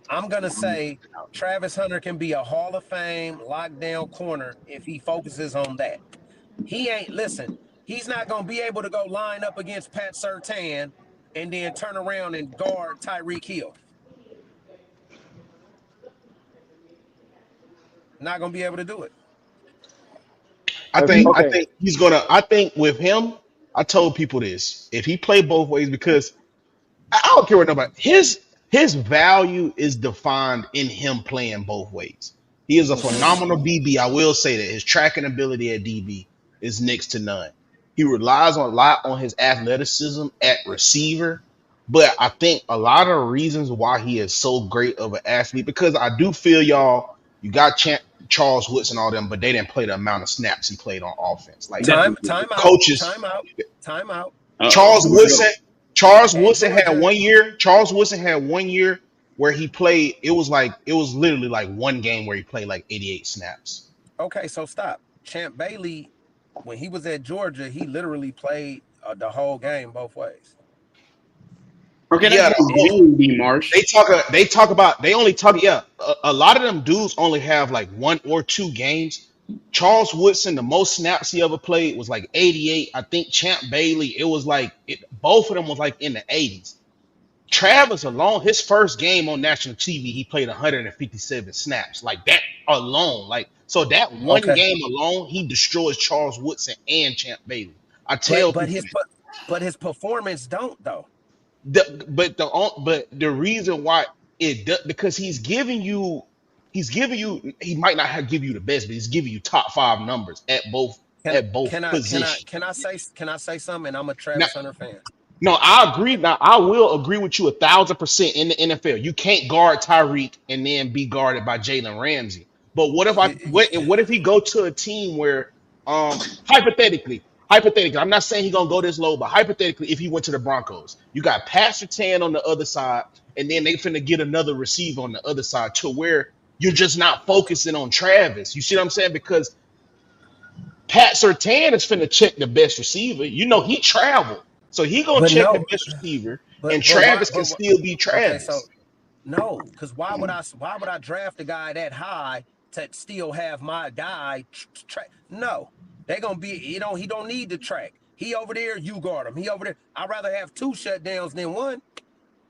Speaker 2: I'm gonna say Travis Hunter can be a Hall of Fame lockdown corner if he focuses on that. He ain't listen. He's not gonna be able to go line up against Pat Surtain and then turn around and guard Tyreek Hill. Not gonna be able to do it.
Speaker 1: I
Speaker 4: Okay.
Speaker 1: think he's gonna. I think with him, I told people this: if he play both ways, because I don't care what nobody. His value is defined in him playing both ways. He is a phenomenal DB. I will say that his tracking ability at DB is next to none. He relies on a lot on his athleticism at receiver, but I think a lot of the reasons why he is so great of an athlete, because I do feel y'all, you got Charles Woods and all them, but they didn't play the amount of snaps he played on offense. Like
Speaker 3: That's
Speaker 2: Time out,
Speaker 1: coaches,
Speaker 2: time out, time out.
Speaker 3: uh-oh.
Speaker 1: Charles
Speaker 2: At Georgia,
Speaker 1: Woodson. Charles
Speaker 2: at
Speaker 1: Woodson had
Speaker 2: Georgia,
Speaker 1: 1 year. Charles Woodson had 1 year where he played. It was literally like one game where he played like 88 snaps.
Speaker 2: okay, so stop. Champ Bailey, when he was at Georgia, he literally played the whole game both ways.
Speaker 3: Okay, that's
Speaker 1: Yeah,
Speaker 3: one
Speaker 2: And
Speaker 3: game, D Marsh.
Speaker 1: they talk about they only talk. Yeah, a lot of them dudes only have like 1 or 2 games. Charles Woodson, the most snaps he ever played was like 88. I think Champ Bailey, it was like both of them was like in the 80s. Travis alone, his first game on national TV, he played 157 snaps. Like that alone. Like so that one
Speaker 2: okay,
Speaker 1: game alone, he destroys Charles Woodson and Champ Bailey. I
Speaker 2: but
Speaker 1: tell
Speaker 2: but
Speaker 1: people
Speaker 2: his but his performance don't though.
Speaker 1: but the reason why it does, because he might not have give you the best, but he's giving you top five numbers
Speaker 2: Can
Speaker 1: at both positions.
Speaker 2: can I say something? And I'm a
Speaker 1: Now,
Speaker 2: Travis Hunter fan.
Speaker 1: no, I agree. Now, I will agree with you 1,000% in the NFL. You can't guard Tyreek and then be guarded by Jalen Ramsey. But what if he go to a team where, hypothetically, I'm not saying he's gonna go this low, but hypothetically, if he went to the Broncos, you got Pastor Tan on the other side, and then they finna get another receiver on the other side to where you're just not focusing on Travis. You see what I'm saying? Because Pat Surtain is finna check the best receiver. You know he traveled, so he gonna
Speaker 2: But
Speaker 1: check the
Speaker 2: no,
Speaker 1: best receiver, and
Speaker 2: but why?
Speaker 1: Travis can still be
Speaker 2: Okay, so
Speaker 1: Travis.
Speaker 2: no, because why would I draft a guy that high to still have my guy track? No, they gonna be he don't need to track. He over there, you guard him. He over there. I'd rather have two shutdowns than one.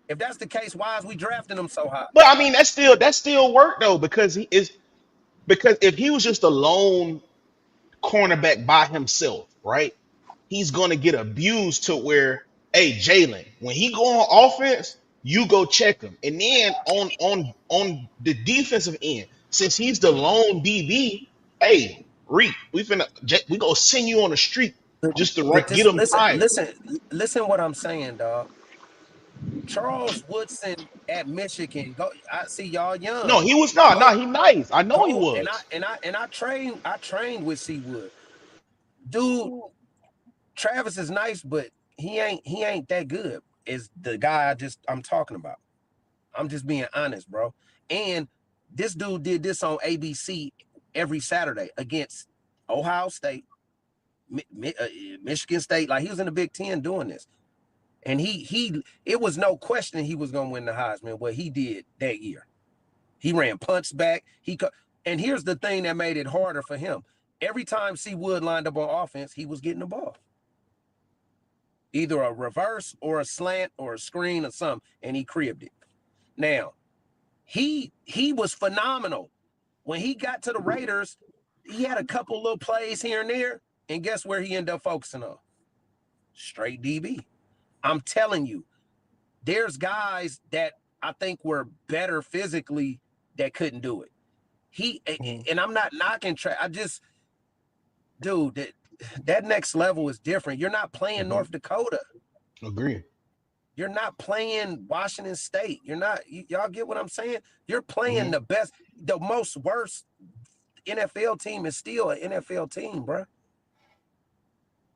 Speaker 2: If that's the case, why is we drafting him so high?
Speaker 1: But I mean, that's still work though, because if he was just a lone cornerback by himself, right? He's gonna get abused to where, hey, Jalen, when he go on offense, you go check him, and then on the defensive end, since he's the lone DB, hey, Reek, we gonna send you on the street just to
Speaker 2: But
Speaker 1: get
Speaker 2: this
Speaker 1: him tired.
Speaker 2: listen what I'm saying, dog. Charles Woodson at Michigan. Go. I see y'all
Speaker 1: No,
Speaker 2: young.
Speaker 1: he was not.
Speaker 2: Go
Speaker 1: No, he nice. I know he
Speaker 2: go
Speaker 1: was.
Speaker 2: I trained with Seawood. Dude, Travis is nice, but he ain't that good. Is the guy I'm talking about. I'm just being honest, bro. And this dude did this on ABC every Saturday against Ohio State, Michigan State. Like he was in the Big Ten doing this. And it was no question he was gonna win the Heisman. What he did that year, he ran punts back. And here's the thing that made it harder for him. Every time C. Wood lined up on offense, he was getting the ball. Either a reverse or a slant or a screen or something, and he cribbed it. Now, he was phenomenal. When he got to the Raiders, he had a couple little plays here and there, and guess where he ended up focusing on? Straight DB. I'm telling you, there's guys that I think were better physically that couldn't do it. And I'm not knocking I just, dude, that next level is different. You're not playing North Dakota.
Speaker 1: Agree.
Speaker 2: You're not playing Washington State. You're not, y'all get what I'm saying? You're playing the best, the most worst NFL team is still an NFL team, bro.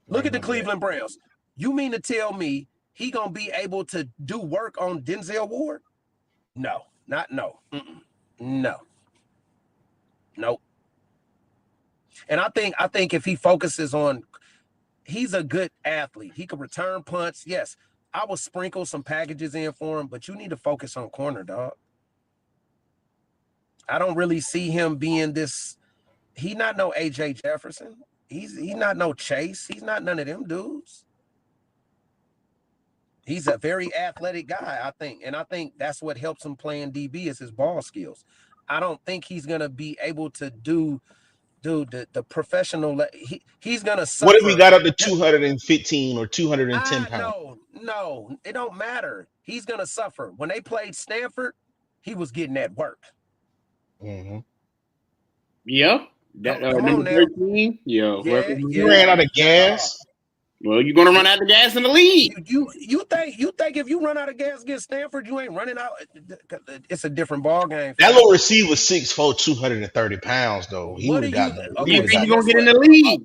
Speaker 2: Look at the Cleveland Browns. You mean to tell me he gonna be able to do work on Denzel Ward? No, not no. No. Nope. And I think if he focuses on, he's a good athlete. He can return punts. Yes, I will sprinkle some packages in for him, but you need to focus on corner, dog. I don't really see him being this. He not no AJ Jefferson. He's not no Chase. He's not none of them dudes. He's a very athletic guy, I think. And I think that's what helps him playing DB is his ball skills. I don't think he's going to be able to do the professional. He's going to suffer.
Speaker 1: What if he got up to 215 or 210 pounds?
Speaker 2: No, it don't matter. He's going to suffer. When they played Stanford, he was getting that work.
Speaker 3: Yeah. That number 13. Yeah.
Speaker 1: You ran out of gas.
Speaker 3: Well, you're gonna run out of gas in the league.
Speaker 2: You think if you run out of gas against Stanford, you ain't running out? It's a different ball game.
Speaker 1: That little receiver 6'4", 230 pounds though. He would have got.
Speaker 3: You think you're gonna get in the league?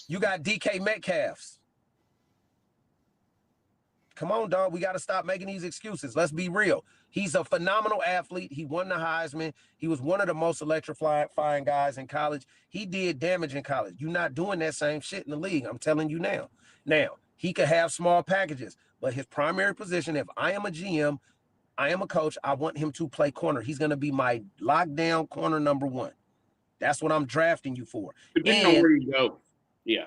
Speaker 2: You got DK Metcalfs. Come on, dog. We got to stop making these excuses. Let's be real. He's a phenomenal athlete. He won the Heisman. He was one of the most electrifying guys in college. He did damage in college. You're not doing that same shit in the league. I'm telling you now. Now, he could have small packages, but his primary position, if I am a GM, I am a coach, I want him to play corner. He's going to be my lockdown corner number one. That's what I'm drafting you for.
Speaker 3: Depending on where you go. Yeah.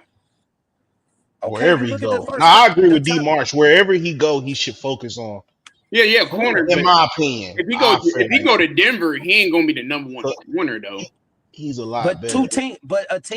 Speaker 1: Okay, wherever he go. Now, I agree with D. Marsh. Wherever he go, he should focus on.
Speaker 3: Yeah, corner.
Speaker 1: In my opinion.
Speaker 3: If he go to Denver, he ain't going to be the number one corner, though.
Speaker 1: He's a lot better.
Speaker 2: A team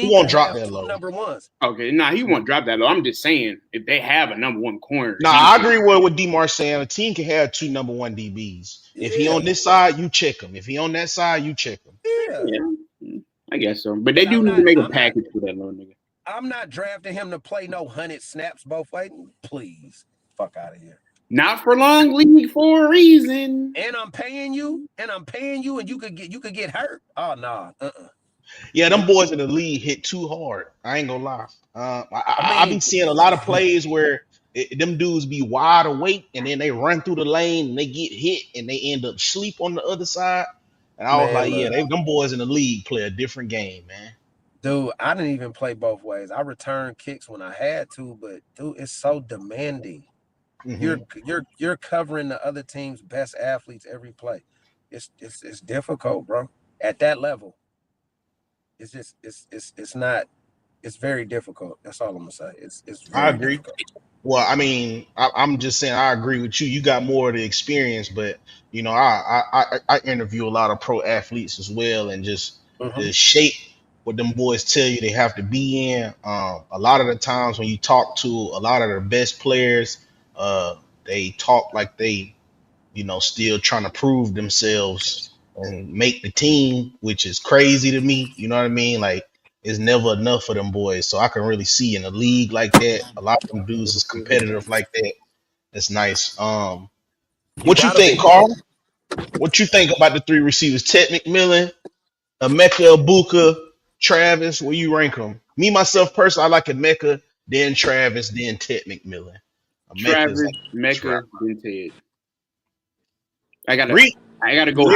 Speaker 1: he won't drop that low.
Speaker 2: Number ones.
Speaker 3: Okay, he won't drop that low. I'm just saying, if they have a number one corner.
Speaker 1: I agree with what D. Marsh saying. A team can have 2 number 1 DBs. If he on this side, you check him. If he on that side, you check him.
Speaker 3: Yeah. I guess so. But they do need to make a package for that little nigga.
Speaker 2: I'm not drafting him to play no 100 snaps both ways. Please. Fuck out of here.
Speaker 3: Not for long league for a reason.
Speaker 2: And I'm paying you, and you could get hurt. Oh no.
Speaker 1: Yeah, them boys in the league hit too hard. I ain't gonna lie. I've been seeing a lot of plays where them dudes be wide awake and then they run through the lane and they get hit and they end up asleep on the other side. And I was like, them boys in the league play a different game, man.
Speaker 2: Dude, I didn't even play both ways. I returned kicks when I had to, but dude, it's so demanding. You're covering the other team's best athletes every play. It's difficult, bro. At that level, it's just it's not. It's very difficult. That's all I'm gonna say. It's
Speaker 1: I agree. Difficult. Well, I mean, I'm just saying I agree with you. You got more of the experience, but you know, I interview a lot of pro athletes as well, and just the shape what them boys tell you they have to be in. A lot of the times when you talk to a lot of the best players, they talk like they, still trying to prove themselves and make the team, which is crazy to me. You know what I mean? Like, it's never enough for them boys. So I can really see in a league like that, a lot of them dudes is competitive like that. That's nice. What you think, Carl? What you think about the 3 receivers? Ted McMillan, Emeka Egbuka, Travis, where you rank them? Me, myself, personally, I like Emeka, then Travis, then Ted McMillan.
Speaker 3: Travis, Emeka, then Ted. I gotta go.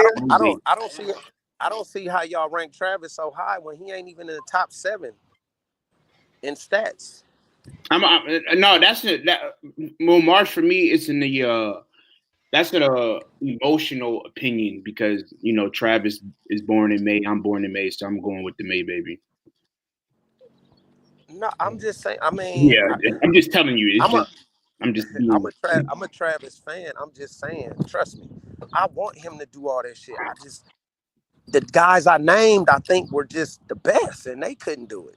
Speaker 2: I don't see how y'all rank Travis so high when he ain't even in the top 7 in stats.
Speaker 3: No, that's that. Well, March for me, it's in the that's an emotional opinion because Travis is born in May. I'm born in May, so I'm going with the May baby.
Speaker 2: No, I'm just saying. I mean,
Speaker 3: Yeah, I'm just telling you. It's
Speaker 2: I'm a
Speaker 3: just I'm just being.
Speaker 2: I'm a Travis fan. I'm just saying. Trust me, I want him to do all that shit. I just the guys I named, I think were just the best, and they couldn't do it.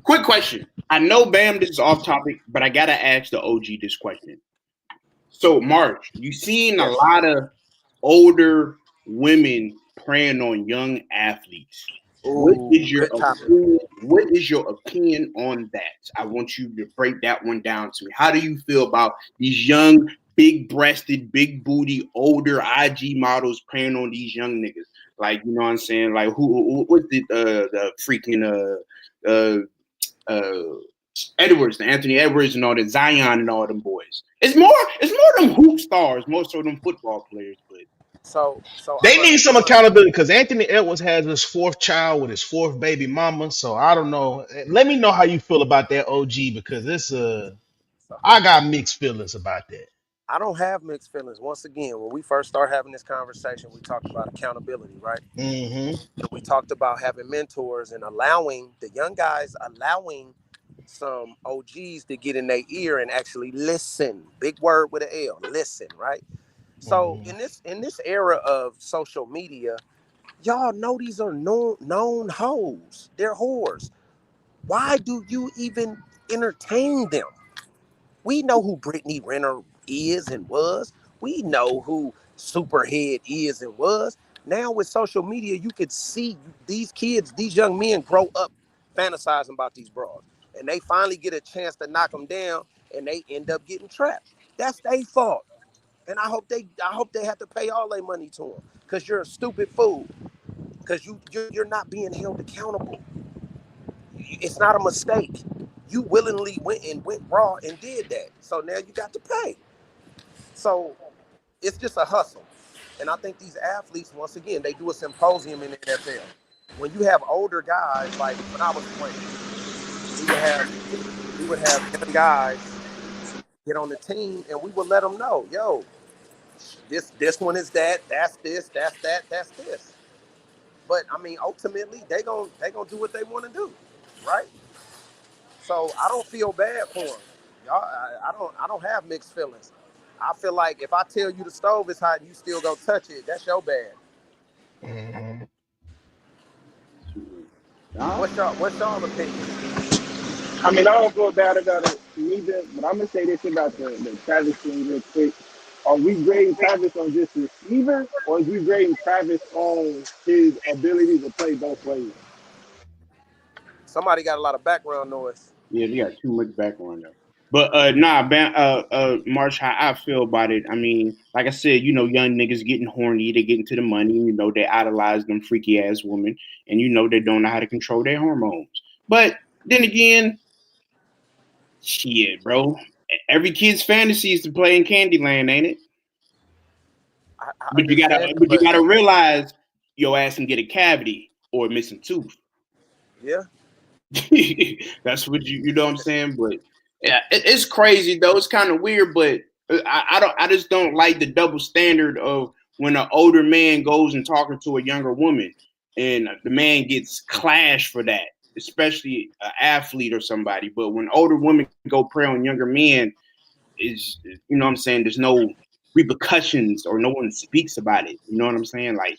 Speaker 3: Quick question. I know, Bam, this is off topic, but I gotta ask the OG this question. So, March, you seen a
Speaker 2: Yes.
Speaker 3: lot of older women preying on young athletes. What is
Speaker 2: Ooh,
Speaker 3: your
Speaker 2: good topic.
Speaker 3: opinion? What is your opinion on that? I want you to break that one down to me. How do you feel about these young, big-breasted, big booty, older IG models preying on these young niggas? Like, you know what I'm saying? Like, who what's the freaking uh Edwards, the Anthony Edwards and all the Zion and all them boys. It's more them hoop stars, more so them football players, but
Speaker 2: So
Speaker 1: They need some accountability because Anthony Edwards has his fourth child with his fourth baby mama. So I don't know. Let me know how you feel about that, OG, because I got mixed feelings about that.
Speaker 2: I don't have mixed feelings. Once again, when we first started having this conversation, we talked about accountability, right?
Speaker 1: Hmm.
Speaker 2: And we talked about having mentors and allowing the young guys, allowing some OGs to get in their ear and actually listen. Big word with an L, listen, right? So
Speaker 1: Hmm.
Speaker 2: in this era of social media, y'all know these are known hoes. They're whores. Why do you even entertain them? We know who Brittany Renner is and was. We know who Superhead is and was. Now with social media, you could see these kids, these young men grow up fantasizing about these bras. And they finally get a chance to knock them down and they end up getting trapped. That's their fault. And I hope they have to pay all their money to them. Because you're a stupid fool. Because you're not being held accountable. It's not a mistake. You willingly went raw and did that. So now you got to pay. So it's just a hustle. And I think these athletes, once again, they do a symposium in the NFL. When you have older guys, like when I was playing, we would have young guys get on the team, and we would let them know, yo, this one is that, that's this, that's that, that's this. But I mean, ultimately, they gonna do what they want to do, right? So I don't feel bad for them. Y'all, I don't have mixed feelings. I feel like if I tell you the stove is hot and you still go touch it, that's your bad.
Speaker 1: Hmm.
Speaker 3: nah.
Speaker 2: What's y'all opinion?
Speaker 4: I mean, I don't feel bad about it neither, but I'm gonna say this about the Travis thing real quick. Are we grading Travis on just receiver, or is we grading Travis on his ability to play both ways?
Speaker 2: Somebody got a lot of background noise.
Speaker 3: Yeah, you got too much background there. But nah, March, how I feel about it. I mean, like I said, young niggas getting horny, they getting to the money, they idolize them freaky ass women, and they don't know how to control their hormones. But then again, shit, bro. Every kid's fantasy is to play in Candyland, ain't it?
Speaker 2: I
Speaker 3: But you gotta,
Speaker 2: understand,
Speaker 3: but you
Speaker 2: but
Speaker 3: gotta realize your ass can get a cavity or a missing tooth.
Speaker 2: yeah,
Speaker 3: That's what you know what I'm saying. But yeah, it's crazy though. It's kind of weird, but I just don't like the double standard of when an older man goes and talking to a younger woman, and the man gets clashed for that, especially an athlete or somebody. But when older women go prey on younger men, is what I'm saying. There's no repercussions or no one speaks about it. You know what I'm saying? Like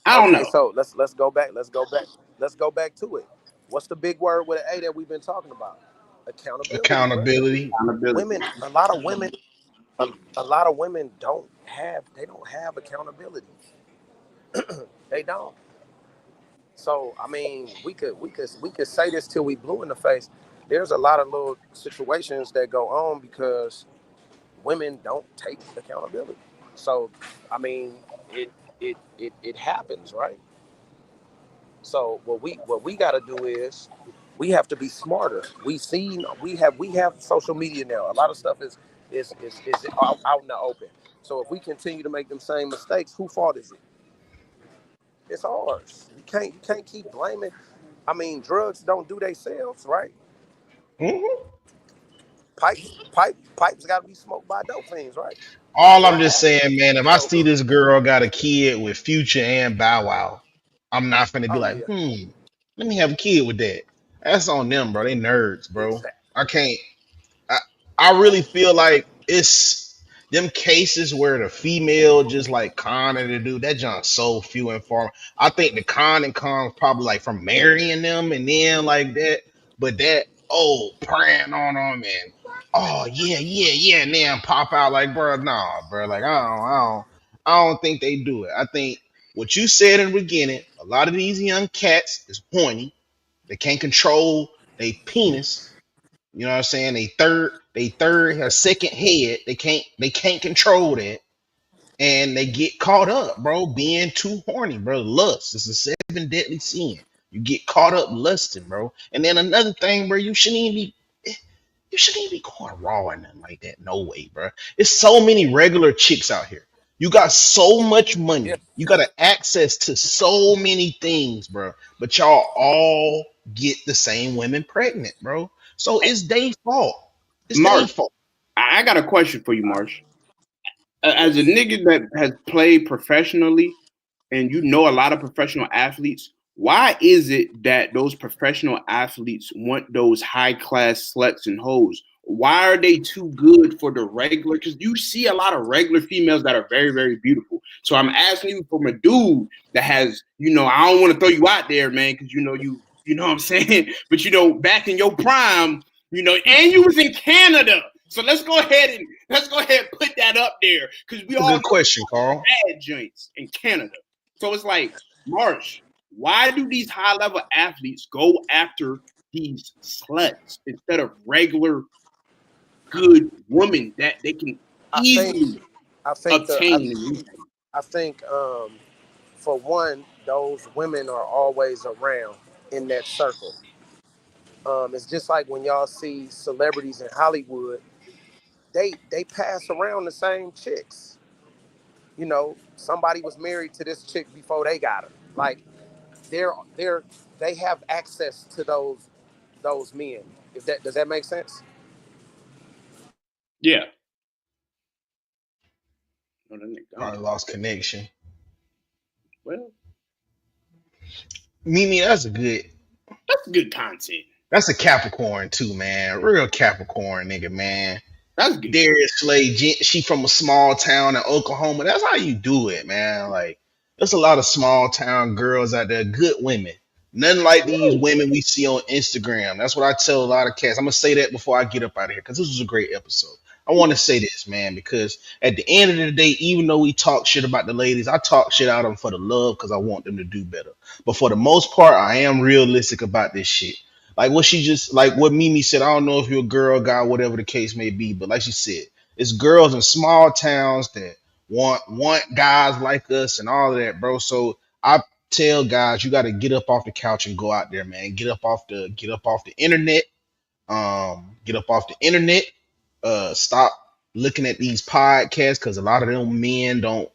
Speaker 3: I don't
Speaker 2: okay.
Speaker 3: know.
Speaker 2: So let's go back. Let's go back to it. What's the big word with an A that we've been talking about? Accountability, bro.
Speaker 1: Accountability.
Speaker 3: Accountability.
Speaker 2: Women, a lot of women, a lot of women don't have accountability. They don't. So I mean, we could say this till we blue in the face. There's a lot of little situations that go on because women don't take accountability. So I mean, it happens, right? So what we got to do is we have to be smarter. We have social media now. A lot of stuff is out in the open. So if we continue to make them same mistakes, who fault is it? It's ours. You can't keep blaming. I mean, drugs don't do themselves, right?
Speaker 1: Hmm.
Speaker 2: Pipes got to be smoked by dope fiends, right?
Speaker 1: All I'm
Speaker 2: Right.
Speaker 1: just saying, man, if I
Speaker 2: So,
Speaker 1: see this girl got a kid with Future and Bow Wow, I'm not gonna be
Speaker 2: oh
Speaker 1: like,
Speaker 2: yeah,
Speaker 1: let me have a kid with that. That's on them, bro. They nerds, bro.
Speaker 2: Exactly.
Speaker 1: I can't. I, I really feel like it's them cases where the female just like conning the dude. That John's so few and far. I think the con and cons probably like from marrying them and then like that. But that praying on them and yeah, and then pop out like bro, nah, bro. Like I don't think they do it. I think what you said in the beginning, a lot of these young cats is horny. They can't control their penis. You know what I'm saying? Her second head. They can't control that. And they get caught up, bro, being too horny, bro. Lust. It's a seven deadly sin. You get caught up lusting, bro. And then another thing, bro, you shouldn't even be going raw and nothing like that. No way, bro. It's so many regular chicks out here. You got so much
Speaker 2: Yeah.
Speaker 1: money. You got access to so many things, bro. But y'all all get the same women pregnant, bro. So it's their fault. It's their
Speaker 3: Marsh,
Speaker 1: fault.
Speaker 3: I got a question for you, Marsh. As a nigga that has played professionally, and you know a lot of professional athletes, why is it that those professional athletes want those high class sluts and hoes? Why are they too good for the regular? Because you see a lot of regular females that are very, very beautiful. So I'm asking you from a dude that has, I don't want to throw you out there, man, because you know what I'm saying? But back in your prime, and you was in Canada. So let's go ahead and put that up there because we
Speaker 1: That's a
Speaker 3: all
Speaker 1: good
Speaker 3: know
Speaker 1: question, Carl.
Speaker 3: bad joints in Canada. So it's like, Marsh, why do these high level athletes go after these sluts instead of regular good women that they can
Speaker 2: I think
Speaker 3: easily
Speaker 2: I think the
Speaker 3: obtain and reach?
Speaker 2: I think for one, those women are always around in that circle. It's just like when y'all see celebrities in Hollywood, they pass around the same chicks. Somebody was married to this chick before they got her. Like they're they have access to those men. If that does that make sense?
Speaker 3: Yeah. No, that nigga gone.
Speaker 1: Probably lost connection.
Speaker 3: Well,
Speaker 1: Mimi,
Speaker 3: that's good content.
Speaker 1: that's a Capricorn too, man. Real Capricorn nigga, man.
Speaker 3: That's good.
Speaker 1: Darius Slade, she from a small town in Oklahoma. That's how you do it, man. Like, there's a lot of small town girls out there, good women. Nothing like these women we see on Instagram. That's what I tell a lot of cats. I'm gonna say that before I get up out of here because this was a great episode. I want to say this, man, because at the end of the day, even though we talk shit about the ladies, I talk shit out of them for the love because I want them to do better. But for the most part, I am realistic about this shit. Like what Mimi said, I don't know if you're a girl, guy, whatever the case may be, but like she said, it's girls in small towns that want guys like us and all of that, bro. So I tell guys, you got to get up off the couch and go out there, man. Get up off the internet. Get up off the internet. Stop looking at these podcasts because a lot of them men don't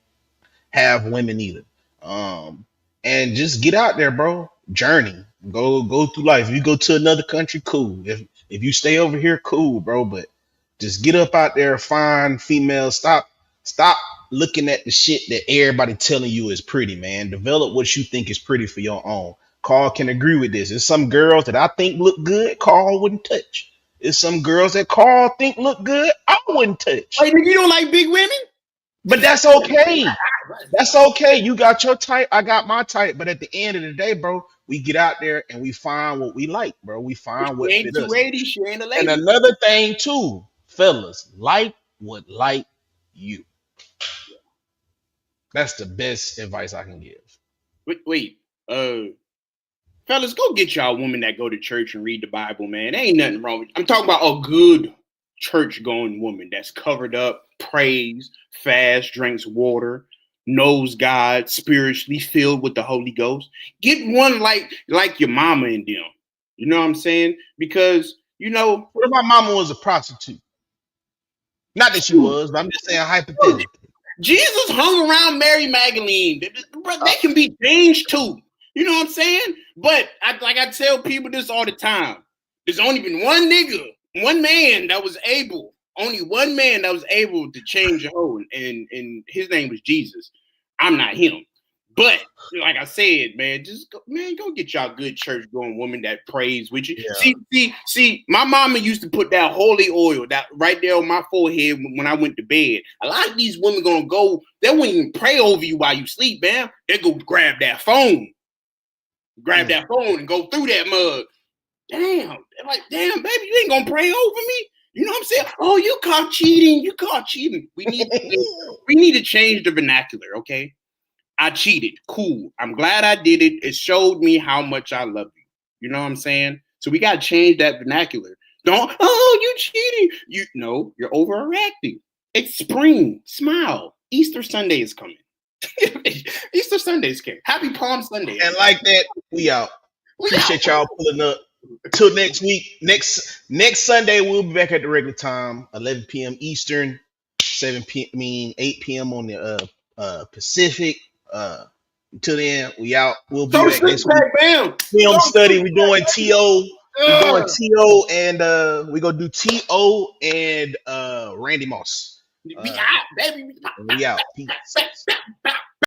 Speaker 1: have women either. Um, and just get out there, bro. Journey. Go through life. If you go to another country, cool. If you stay over here, cool, bro. But just get up out there, find females. Stop looking at the shit that everybody telling you is pretty, man. Develop what you think is pretty for your own. Carl can agree with this. There's some girls that I think look good, Carl wouldn't touch. There's some girls that Carl think look good, I wouldn't touch.
Speaker 3: Wait, nigga, you don't like big women?
Speaker 1: But that's okay. That's okay. You got your type, I got my type. But at the end of the day, bro, we get out there and we find what we like, bro. We find what
Speaker 3: She ain't
Speaker 1: fit us.
Speaker 3: 280, she ain't a
Speaker 1: And
Speaker 3: lady.
Speaker 1: another thing too, fellas, like would like you. That's the best advice I can give.
Speaker 3: Wait, fellas, go get y'all a woman that go to church and read the Bible, man. There ain't nothing wrong with I'm talking about a good church-going woman that's covered up, prays, fast, drinks water, knows God, spiritually filled with the Holy Ghost. Get one like your mama and them. You know what I'm saying? Because,
Speaker 1: What if my mama was a prostitute? Not that she was, but I'm just saying hypothetically.
Speaker 3: Jesus hung around Mary Magdalene. They can be changed too. You know what I'm saying? But I tell people this all the time. There's only been one man that was able to change a hoe, and his name was Jesus. I'm not him. But like I said, man, just go get y'all good church going woman that prays with you.
Speaker 1: Yeah.
Speaker 3: See, my mama used to put that holy oil that right there on my forehead when I went to bed. A lot of these women gonna go, they won't even pray over you while you sleep, man. They go grab that phone and go through that mug. Damn, they're like, damn, baby, you ain't gonna pray over me. You know what I'm saying? Oh, you caught cheating. We need to change the vernacular, okay? I cheated. Cool. I'm glad I did it. It showed me how much I love you. You know what I'm saying? So we gotta change that vernacular. Don't, oh, you cheating. You're overreacting. It's spring. Smile. Easter Sunday is coming. Easter Sunday's came. Happy Palm Sunday.
Speaker 1: And like that, we out. Appreciate y'all pulling up. Till next week. Next Sunday, we'll be back at the regular time, 11 p.m. Eastern, 8 p.m. on the Pacific. Until then, we out. We'll be back next week. Film study. We're doing TO. We're doing TO and we're gonna do TO and Randy Moss.
Speaker 3: We out, baby.
Speaker 1: We out. Peace.